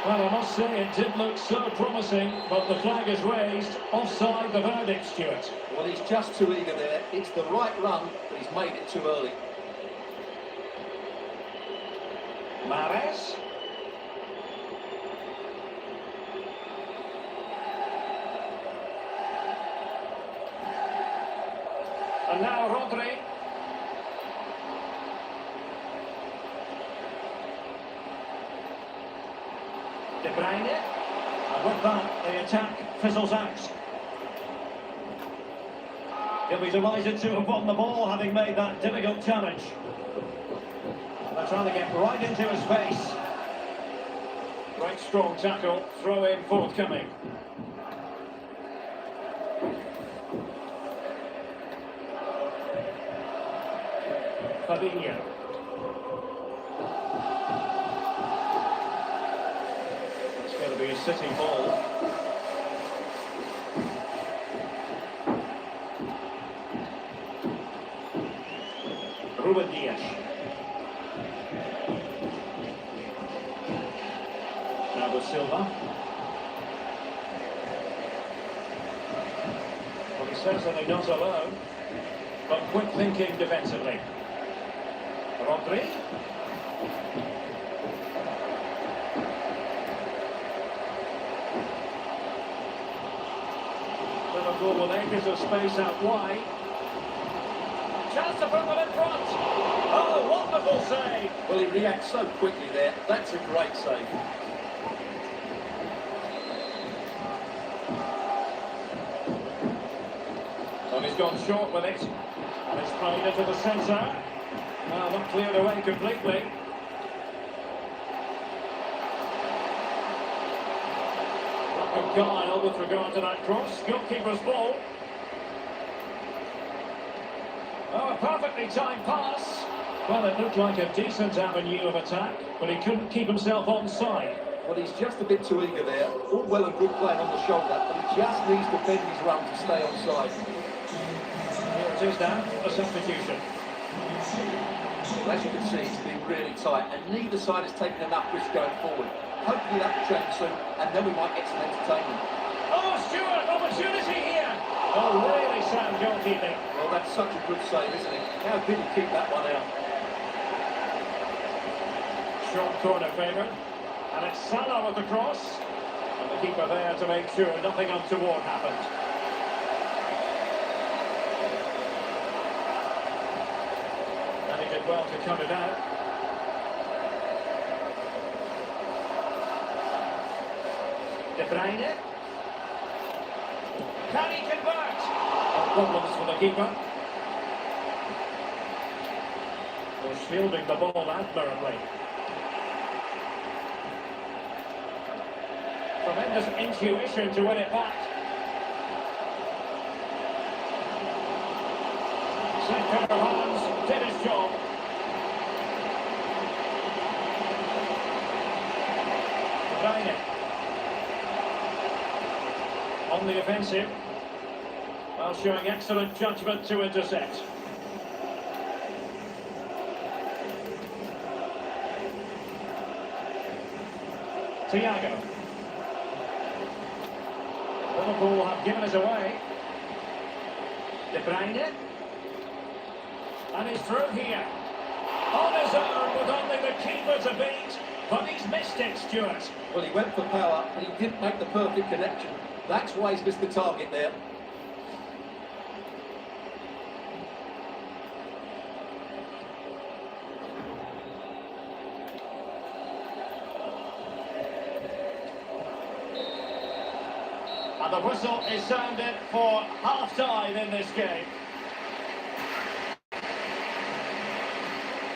Well, I must say it did look so promising, but the flag is raised. Offside the verdict, Stuart. Well, he's just too eager there. It's the right run, but he's made it too early. Mahrez. And now Rodri. De Bruyne. And with that, the attack fizzles out. He'll be delighted to have won the ball, having made that difficult challenge. They're trying to get right into his face. Great strong tackle, throw in forthcoming. Fabinho. It's going to be a sitting ball. Ruben Dias. Now with Silva. Well, he's certainly not alone, but quick thinking defensively. Rodri. Liverpool with acres of space out wide. Chance to put them in front. Oh, wonderful save. Well, he reacts so quickly there. That's a great save. Well, he's gone short with it. And it's played into the centre. Well, not cleared away completely. Lack of guile with regard to that cross. Goalkeeper's ball. Oh, a perfectly timed pass. Well, it looked like a decent avenue of attack, but he couldn't keep himself onside. Well, he's just a bit too eager there. All well and good playing on the shoulder, but he just needs to bend his run to stay onside. Here it is now, a substitution. Well, as you can see, it's been really tight, and neither side has taken enough risk going forward. Hopefully that will change soon, and then we might get some entertainment. Oh, Stewart, opportunity here! Oh, really sound goalkeeping. Well, that's such a good save, isn't it? How did he keep that one out? Short corner favoured. And it's Salah with the cross. And the keeper there to make sure nothing untoward happened. And he did well to cut it out. De Bruyne. Can he convert? No problems for the keeper. Was fielding the ball admirably. Tremendous intuition to win it back. Saint Hans did his job. Bruyne. On the offensive. While showing excellent judgment to intercept. Thiago. Liverpool have given us away. De Bruyne. And he's through here. On his own with only the keeper to beat. But he's missed it, Stuart. Well, he went for power, but he didn't make the perfect connection. That's why he's missed the target there. And the whistle is sounded for half-time in this game.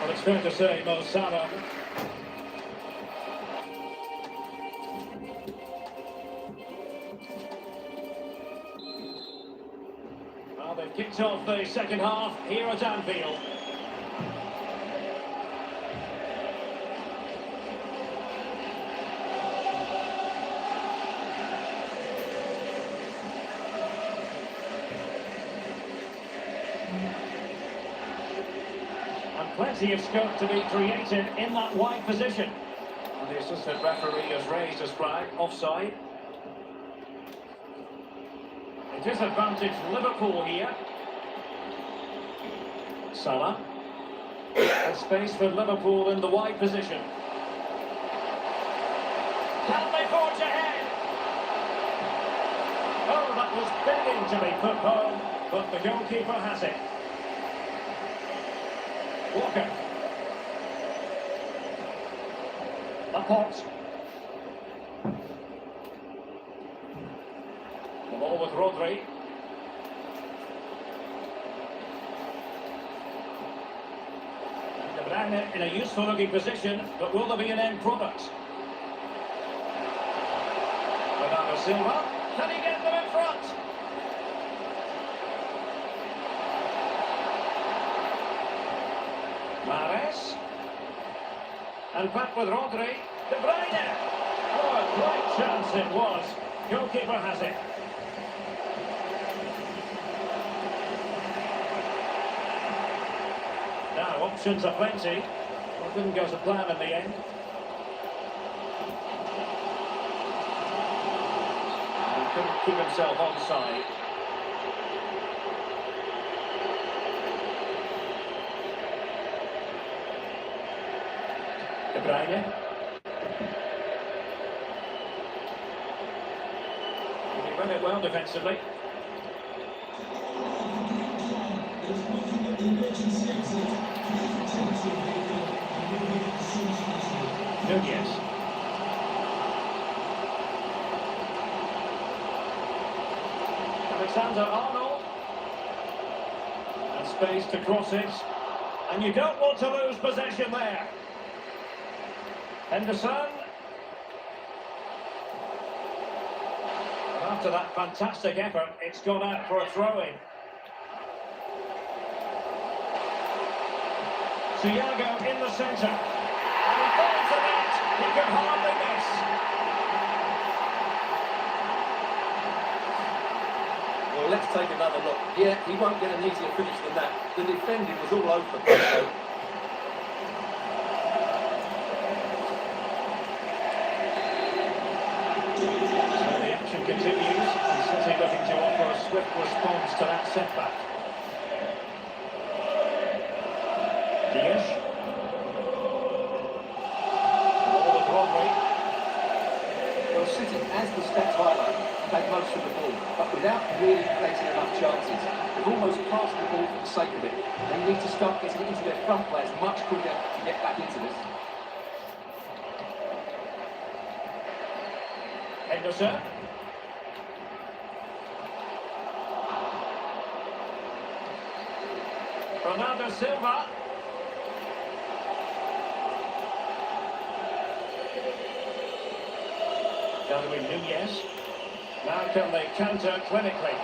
Well, it's fair to say Mo Salah. Well, they've kicked off the second half here at Anfield. And plenty of scope to be created in that wide position. And the assistant referee has raised his flag, offside. Disadvantage Liverpool here. Salah. And space for Liverpool in the wide position. Can they forge ahead? Oh, that was begging to be put home, but the goalkeeper has it. Walker. Laporte. The ball with Rodri. De Bruyne in a useful looking position, but will there be an end product? Bernardo Silva. Can he get them in front? Mahrez. And back with Rodri. De Bruyne. Oh, a great chance it was. Goalkeeper has it. Now, options are plenty. Well, didn't go to plan in the end. He couldn't keep himself onside. De Bruyne. He read it well defensively. Nunez. Alexander-Arnold. And space to cross it. And you don't want to lose possession there. Henderson. And after that fantastic effort, it's gone out for a throw-in. Thiago in the centre. And he falls the net. He can hardly miss. Well, let's take another look. Yeah, he won't get an easier finish than that. The defending was all over the place, though. So the action continues, and City looking to offer a swift response to that setback. Diaz. Ball with Rodri. Well, City, as the stats highlight, take most of the ball, but without really creating enough chances. They've almost passed the ball for the sake of it. They need to start getting it into their front players much quicker to get back into this. Henderson. Bernardo Silva. Darwin Nunez. Now can they counter clinically?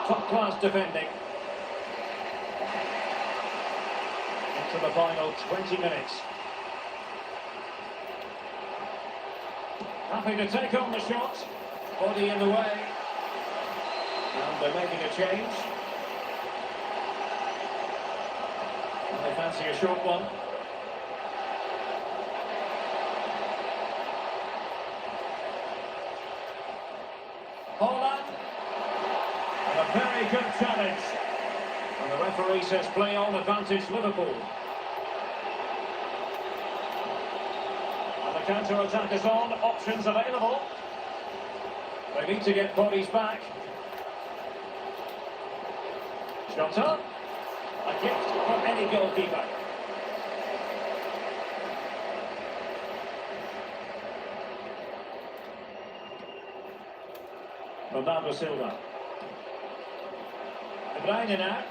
Top class defending. Into the final 20 minutes. Happy to take on the shot. Body in the way. And they're making a change. And they fancy a short one. Holland. And a very good challenge. And the referee says play on, advantage Liverpool. And the counter-attack is on, options available. They need to get bodies back. Jota. A gift from any goalkeeper. Bernardo Silva. De Bruyne now.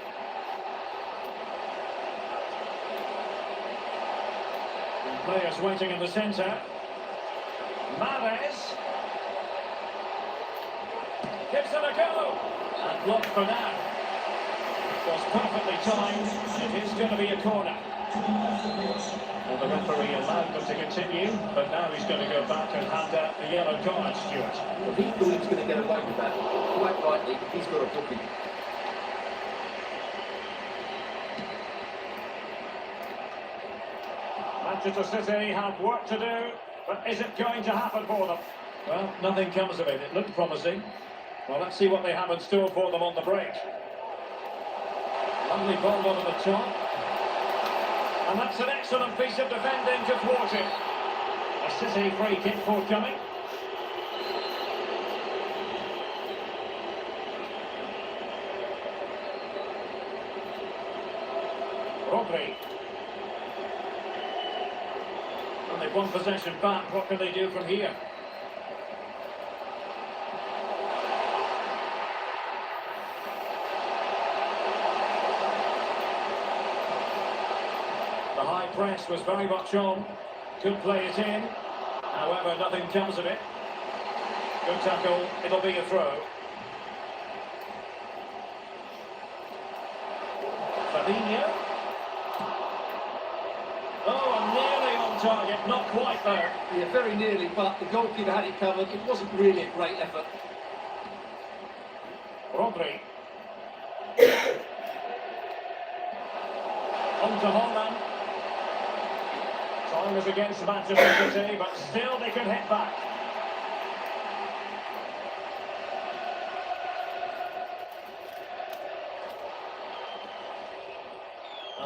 And players waiting in the centre. Mahrez. Gives it a go. And blocked for now. Was perfectly timed. It is going to be a corner. Well, the referee allowed them to continue, but now he's going to go back and hand out the yellow card, Stuart. Well, he thought he was going to get away with that. Quite rightly, he's got a booking. Manchester City have work to do, but is it going to happen for them? Well, nothing comes of it. It looked promising. Well, let's see what they have in store for them on the break. Lovely ball over the top. And that's an excellent piece of defending to thwart it. A City free kick forthcoming. Rodri. And they've won possession back. What can they do from here? The high press was very much on. Could play it in. However, nothing comes of it. Good tackle. It'll be a throw. Fabinho. Oh, and nearly on target. Not quite there. Yeah, very nearly, but the goalkeeper had it covered. It wasn't really a great effort. Rodri. On to Holland. Time is against Manchester City, but still they can hit back.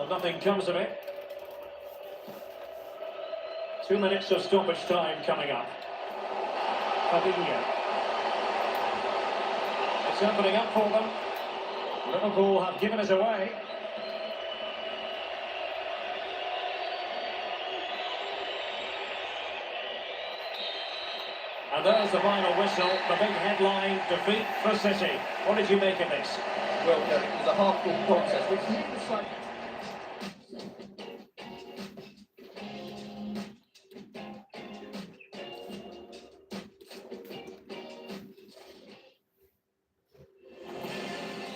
Well, nothing comes of it. 2 minutes of stoppage time coming up. Fabinho. It's opening up for them. Liverpool have given us away. And there's the final whistle, the big headline, defeat for City. What did you make of this? Well, it was a half-full contest, which is the same.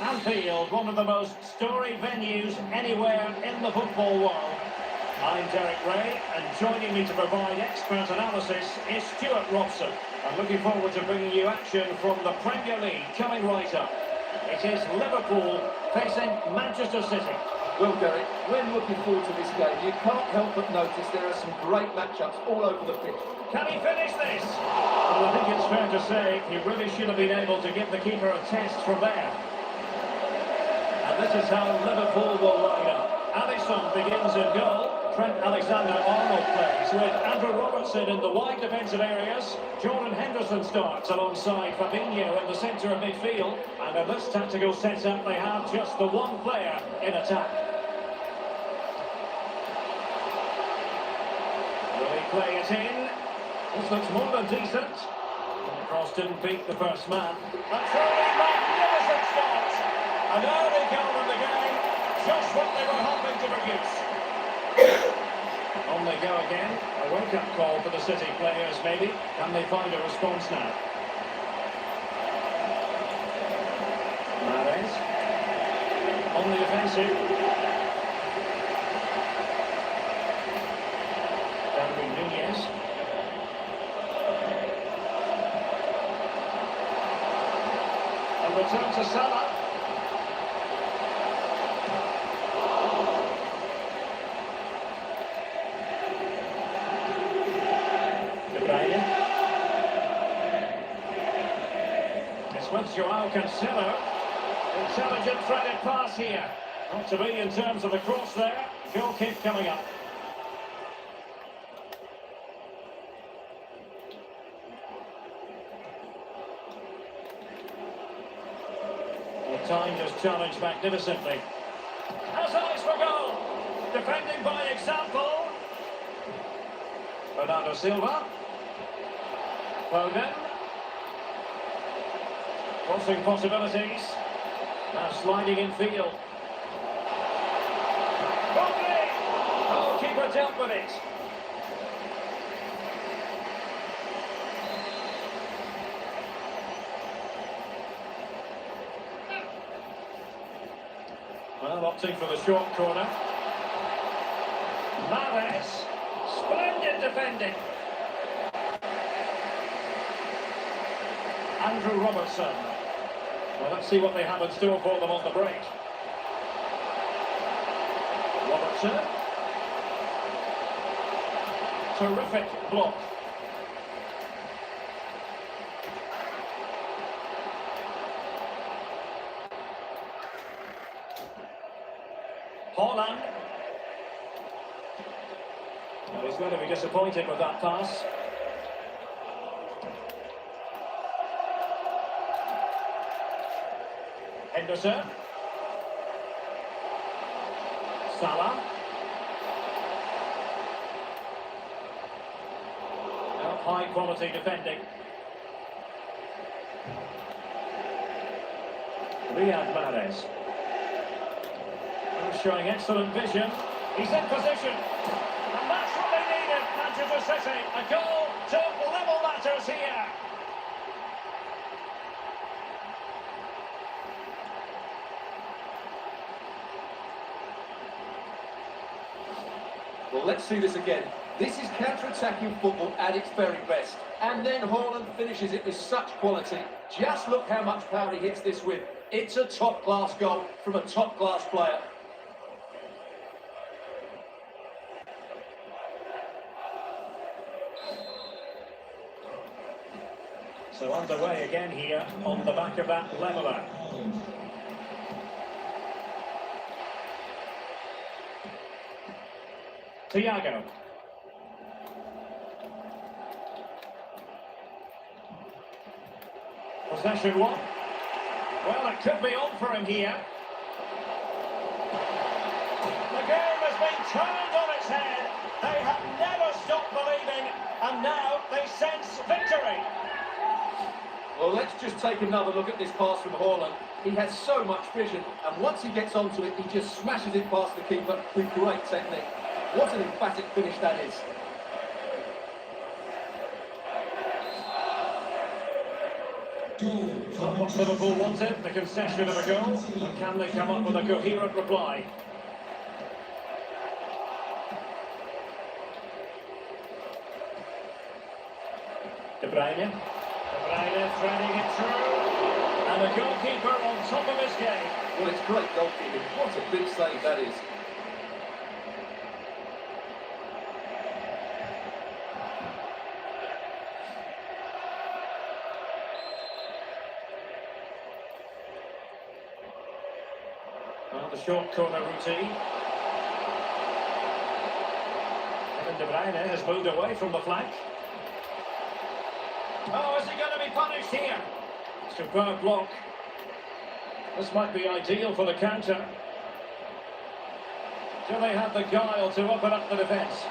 Anfield, one of the most storied venues anywhere in the football world. I'm Derek Ray, and joining me to provide expert analysis is Stuart Robson. I'm looking forward to bringing you action from the Premier League coming right up. It is Liverpool facing Manchester City. Well, Derek, when looking forward to this game, you can't help but notice there are some great matchups all over the pitch. Can he finish this? Well, I think it's fair to say he really should have been able to give the keeper a test from there. And this is how Liverpool will line up. Alisson begins in goal. Trent Alexander-Arnold plays with Andrew Robertson in the wide defensive areas. Jordan Henderson starts alongside Fabinho in the centre of midfield. And in this tactical setup, they have just the one player in attack. Will he play it in? This looks more than decent. The cross didn't beat the first man. A truly magnificent start. An early goal in the game. Just what they were hoping to produce. On they go again. A wake-up call for the City players, maybe. Can they find a response now? Mahrez. On the offensive. Darwin Núñez. A return to Salah. It's with Joao Cancelo. Intelligent threaded pass here. Not to be in terms of the cross there. Goal kick coming up. Well, time just challenged magnificently. Has eyes for goal. Defending by example. Bernardo Silva. Foden. Crossing possibilities. Now sliding in field. Rodri! Oh, keeper dealt with it. Well, opting for the short corner. Mahrez. Splendid defending. Andrew Robertson. Well, let's see what they have in store for them on the break. Robertson. Terrific block. Haaland. Well, he's going to be disappointed with that pass. Henderson. Salah. Now high quality defending. Riyad Mahrez. Showing excellent vision. He's in position. And that's what they needed, Manchester City. A goal to level matters here. Well, let's see this again. This is counter-attacking football at its very best. And then Haaland finishes it with such quality. Just look how much power he hits this with. It's a top-class goal from a top-class player. So underway again here on the back of that leveller. Thiago. Possession one. Well, it could be on for him here. The game has been turned on its head. They have never stopped believing, and now they sense victory. Well, let's just take another look at this pass from Haaland. He has so much vision, and once he gets onto it, he just smashes it past the keeper with great technique. What an emphatic finish that is. Not what Liverpool wanted, the concession of a goal. And can they come up with a coherent reply? De Bruyne. De Bruyne threading it through. And the goalkeeper on top of his game. Well, it's great goalkeeping. What a big save that is. Well, the short corner routine. Kevin De Bruyne has moved away from the flank. Oh, is he going to be punished here? Superb block. This might be ideal for the counter. Do they have the guile to open up the defence?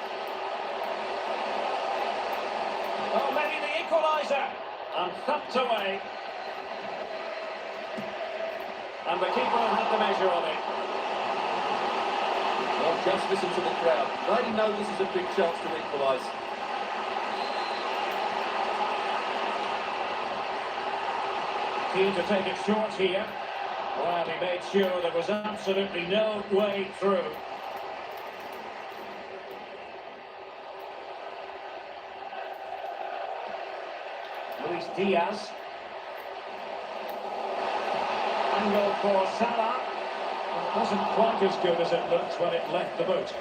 Oh, maybe the equaliser. And thumped away. And the keeper had the measure on it. Well, just listen to the crowd. They know this is a big chance to equalise. Keen to take it short here. Well, he made sure there was absolutely no way through. Luis Diaz. Angle for Salah. It wasn't quite as good as it looked when it left the boot.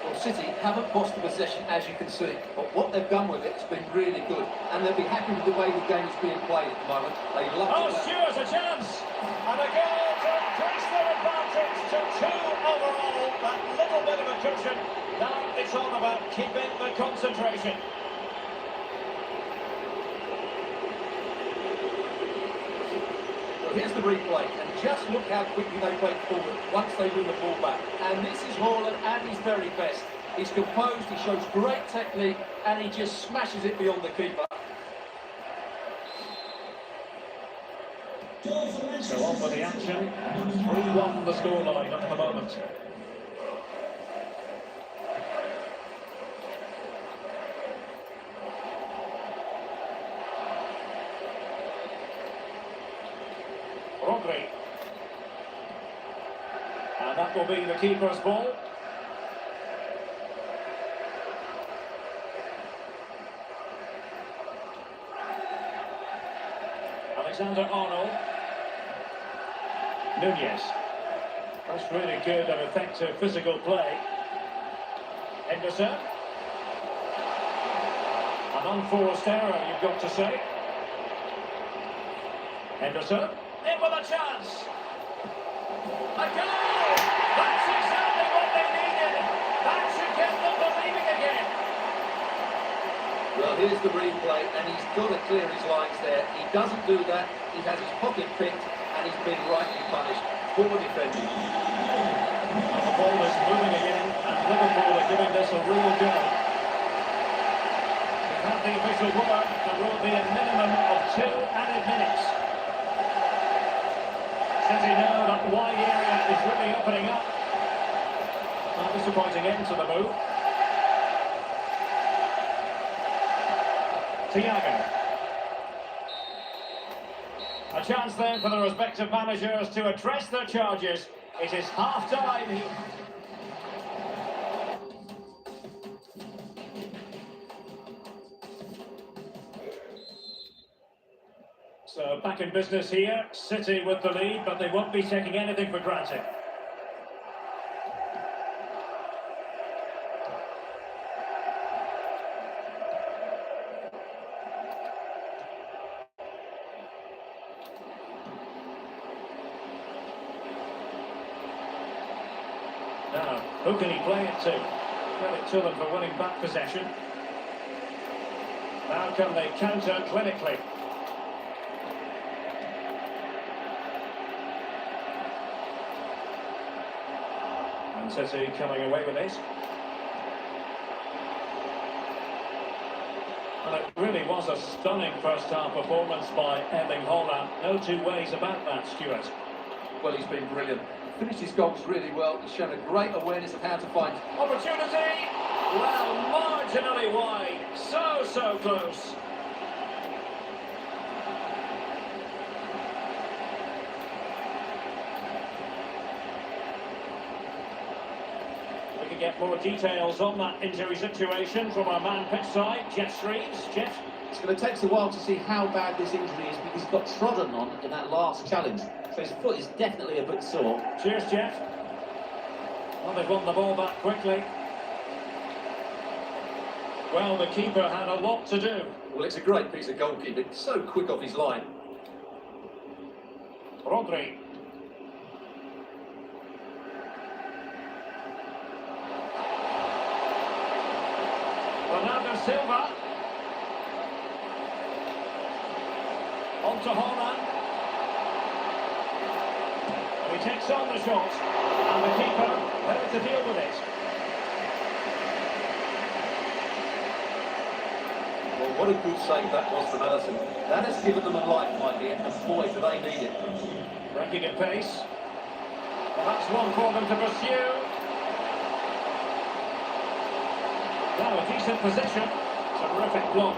Well, City haven't lost the possession, as you can see, but what they've done with it has been really good, and they'll be happy with the way the game is being played at the moment. They love Oh, it. Stewart's a chance! And a goal to increase their advantage to 2 overall. That little bit of a cushion. Now it's all about keeping the concentration. Well, here's the replay, and just look how quickly they break forward once they win the ball back. And this is Haaland at his very best. He's composed, he shows great technique, and he just smashes it beyond the keeper. So on for the action. 3-1 the scoreline at the moment. Rodri. And that will be the keeper's ball. Alexander-Arnold. Nunez. That's really good and effective physical play. Henderson. An unforced error, you've got to say. Henderson. In with a chance. A goal! That's exactly what they needed. That should get them believing again. Well, here's the replay, and he's got to clear his lines there. He doesn't do that. He has his pocket picked, and he's been rightly punished. Poor defending. And the ball is moving again, and Liverpool are giving this a real go. We've had the official word. There will be a minimum of 2 added minutes. City know that wide area is really opening up. A disappointing end to the move. Thiago. A chance then for the respective managers to address their charges. It is half-time. So back in business here. City with the lead, but they won't be taking anything for granted. Now, Who can he play it to? Credit to them for winning back possession. Now can they counter clinically? And City coming away with it. Well, it really was a stunning first-half performance by Erling Haaland. No two ways about that, Stuart. Well, he's been brilliant. Finished his goals really well. He's shown a great awareness of how to find Opportunity! Well, marginally wide. So close. We can get more details on that injury situation from our man pitch side, Jeff Streets. Jeff? It's going to take us a while to see how bad this injury is because he got trodden on in that last challenge. So his foot is definitely a bit sore. Cheers, Jeff. Well, they've won the ball back quickly. Well, the keeper had a lot to do. Well, it's a great piece of goalkeeping. So quick off his line. Rodri. Bernardo Silva. On to Haaland. He takes on the shot. And the keeper there to deal with it. Well, what a good save that was from Alisson. That has given them a lifeline here, and boy, do they need it. Breaking at pace. Well, that's one for them to pursue. Now a decent position. Terrific block.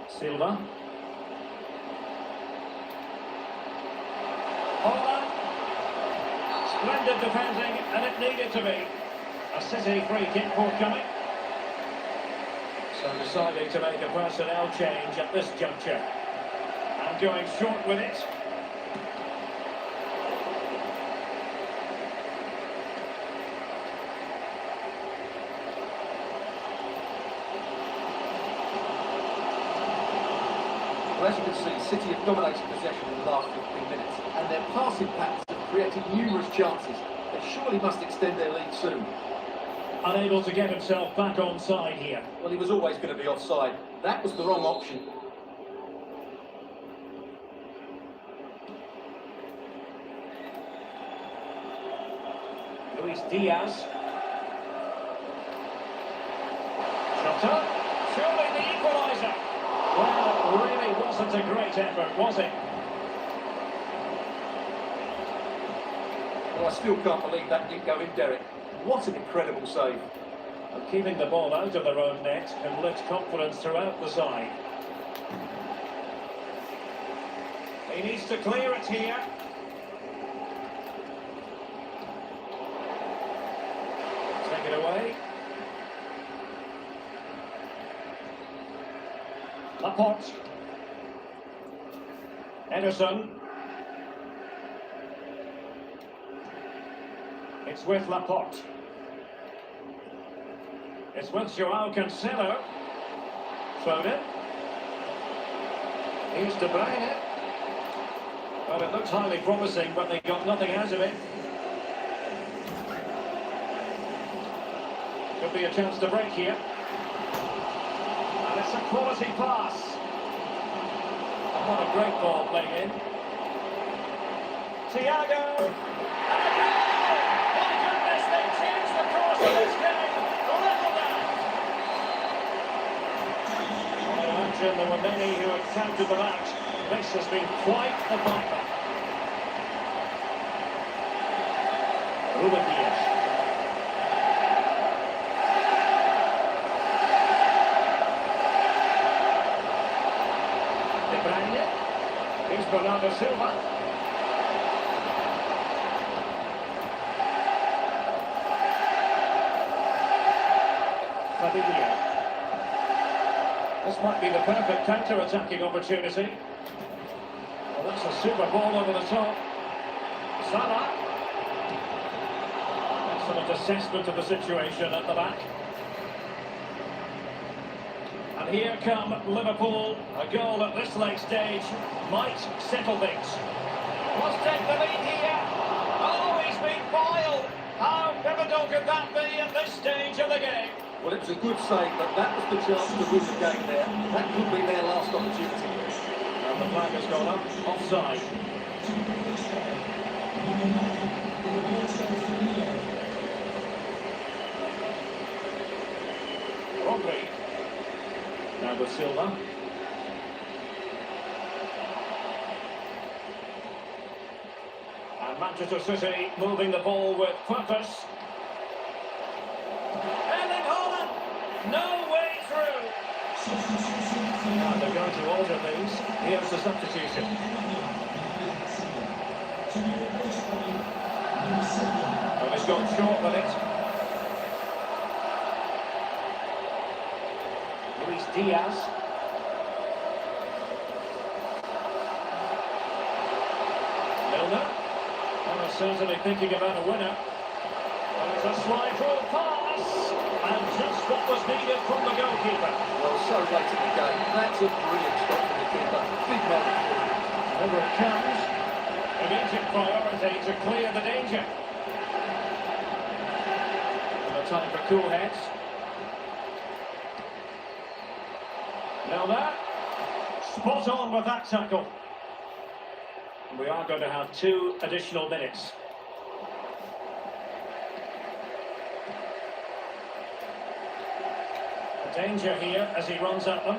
Silva. Haaland. Splendid defending, and it needed to be. A City free kick forthcoming. So deciding to make a personnel change at this juncture. And going short with it. Well, as you can see, City have dominated possession in the last 15 minutes, and their passing patterns have created numerous chances. They surely must extend their lead soon. Unable to get himself back on side here. Well, he was always going to be offside. That was the wrong option. Luis Diaz. Shot up. Surely the equaliser. Well, really wasn't a great effort, was it? Well, I still can't believe that didn't go in, Derek. What an incredible save. And keeping the ball out of their own net can lift confidence throughout the side. He needs to clear it here. Take it away. Laporte. Ederson. It's with Laporte. It's with Joao Cancelo. Foden. Here's De Bruyne. Well, it looks highly promising, but they got nothing out of it. Could be a chance to break here. And it's a quality pass. What a great ball played in. Thiago. There were many who had counted them out. This has been quite a fight. Ruben Dias. De Bruyne. Here's Bernardo Silva. Fabinho. This might be the perfect counter-attacking opportunity. Well, that's a super ball over the top. Salah. Excellent assessment of the situation at the back. And here come Liverpool. A goal at this late stage might settle things. Must take the lead here. scandal could that be at this stage of the game? Well, it was a good save, but that was the chance to win the game there. That could be their last opportunity. And the flag has gone up, offside. Rodri. Now with Silva. And Manchester City moving the ball with purpose. Erling Haaland! No way through! Now they're going to alter things. Here's the substitution. Well, he's gone short with it. Luis Diaz. Milner. Well, certainly thinking about a winner. Well, it's a slide through pass. And just what was needed from the goalkeeper. Well, so late in the game. That's a brilliant stop from the keeper. Big moment for him. Over it comes. Immediate priority to clear the danger. And a time for cool heads. Milner. Spot on with that tackle. We are going to have 2 additional minutes. A danger here as he runs at them.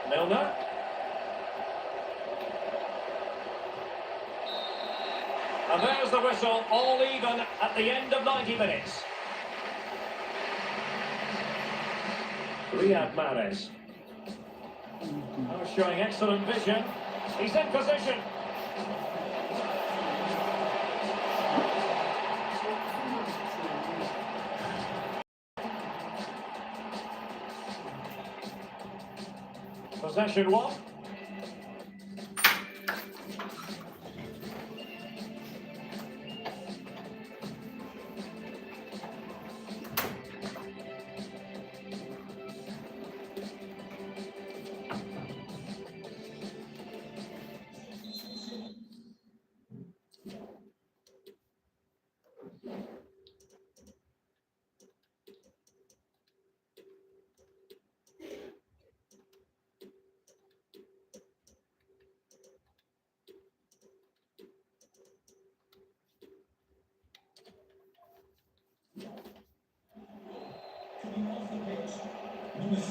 Milner. And there's the whistle, all even at the end of 90 minutes. Riyad Mahrez. Oh, showing excellent vision. He's in position. Possession one.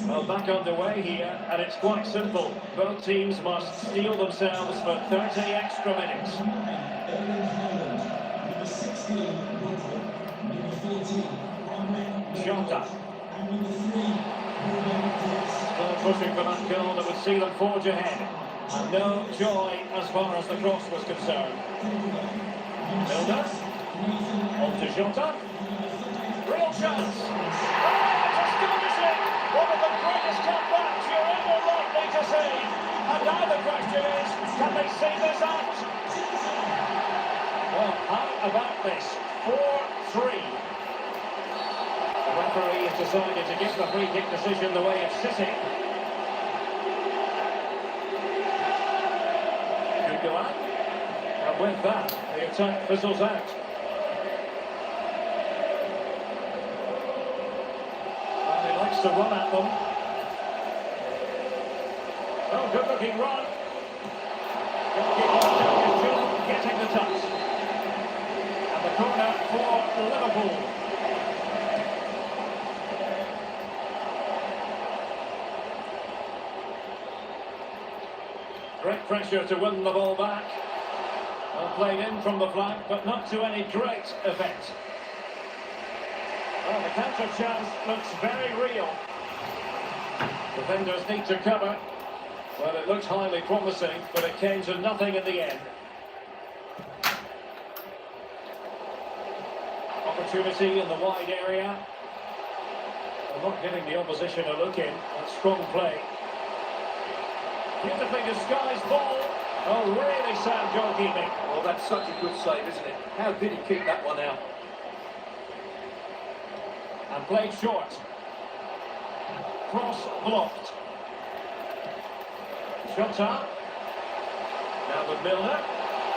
Well, back underway here, and it's quite simple. Both teams must steel themselves for 30 extra minutes. Jota. Still pushing for that goal that would see them forge ahead. And no joy as far as the cross was concerned. Milner. On to Jota. Real chance. One of the greatest comebacks you're ever likely to see. And now the question is, can they see this out? Well, how about this? 4-3. The referee has decided to give the free kick decision the way of City. Good go out. And with that, the attack fizzles out. To run at them. Oh, good looking run. Goalkeeper getting the touch. And the corner for Liverpool. Great pressure to win the ball back. Well played in from the flank, but not to any great effect. Well, the counter chance looks very real. Defenders need to cover. Well, it looks highly promising, but it came to nothing in the end. Opportunity in the wide area. Well, not giving the opposition a look in. That's strong play. Beautifully disguised ball. Oh, really sound goalkeeping. Well, that's such a good save, isn't it? How did he keep that one out? And played short. Cross blocked. Jota. Now with Milner.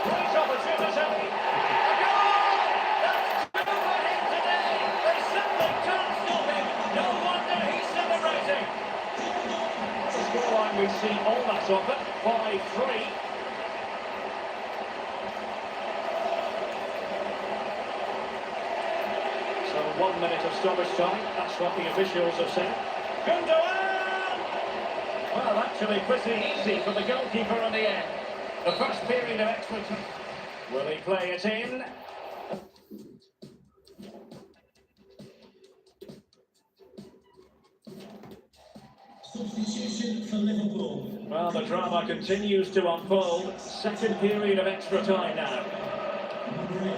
Great opportunity. A goal! That's 2 minutes they can't stop him. No wonder he's celebrating. The scoreline we've seen all that of it. 5-3. So 1 minute of stoppage time. That's what the officials have said. Gundogan! Well, actually pretty easy for the goalkeeper in the end. The first period of extra time. Will he play it in? Substitution for Liverpool. Well, the drama continues to unfold. Second period of extra time now. Number 8,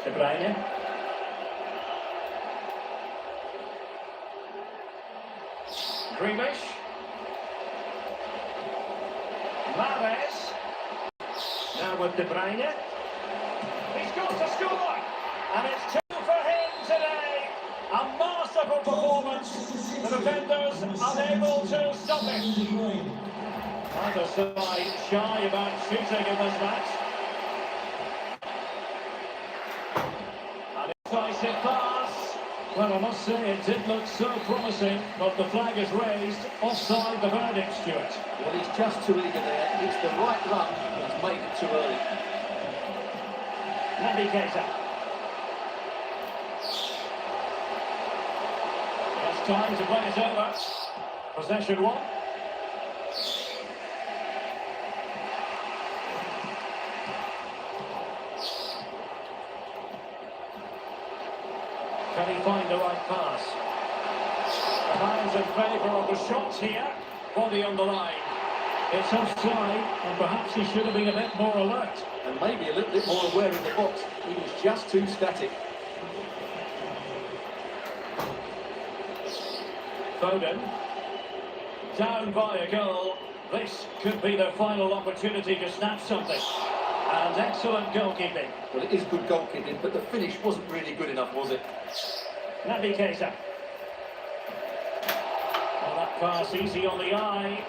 De Bruyne. Grealish. Mahrez. Now with De Bruyne. He's got to score! And it's 2 for him today. A masterful performance. The defenders unable to stop it. Either side shy about shooting in this match. An incisive pass. Well, I must say it did look so promising, but the flag is raised. Offside the verdict, Stuart. Well, he's just too eager there. It's the right run, but he's made it too early. Naby Keita. It's time to play it over. Possession 1. Can he find the right pass? The man's in favour of the shots here. Body on the line. It's offside, and perhaps he should have been a bit more alert. And maybe a little bit more aware in the box. He was just too static. Foden. Down by a goal. This could be their final opportunity to snatch something. And excellent goalkeeping. Well, it is good goalkeeping, but the finish wasn't really good enough, was it? Naby Keita. Well, that pass easy on the eye.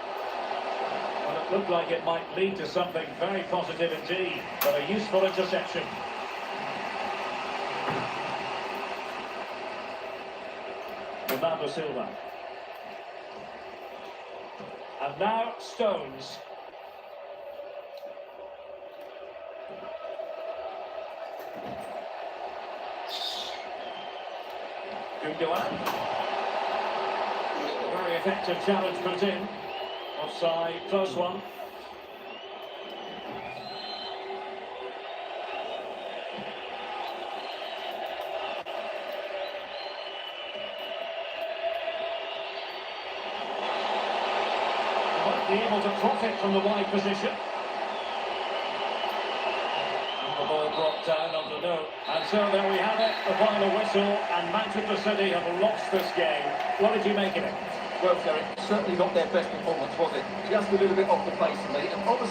Well, it looked like it might lead to something very positive indeed, but a useful interception. Bernardo Silva. And now Stones. Gundogan. Very effective challenge put in. Offside, close one. Might be able to profit from the wide position. The ball brought down on the no. And so there we have it, the final whistle, and Manchester City have lost this game. What did you make of it? Well, Derek, certainly not their best performance, was it? Just a little bit off the pace for me. And obviously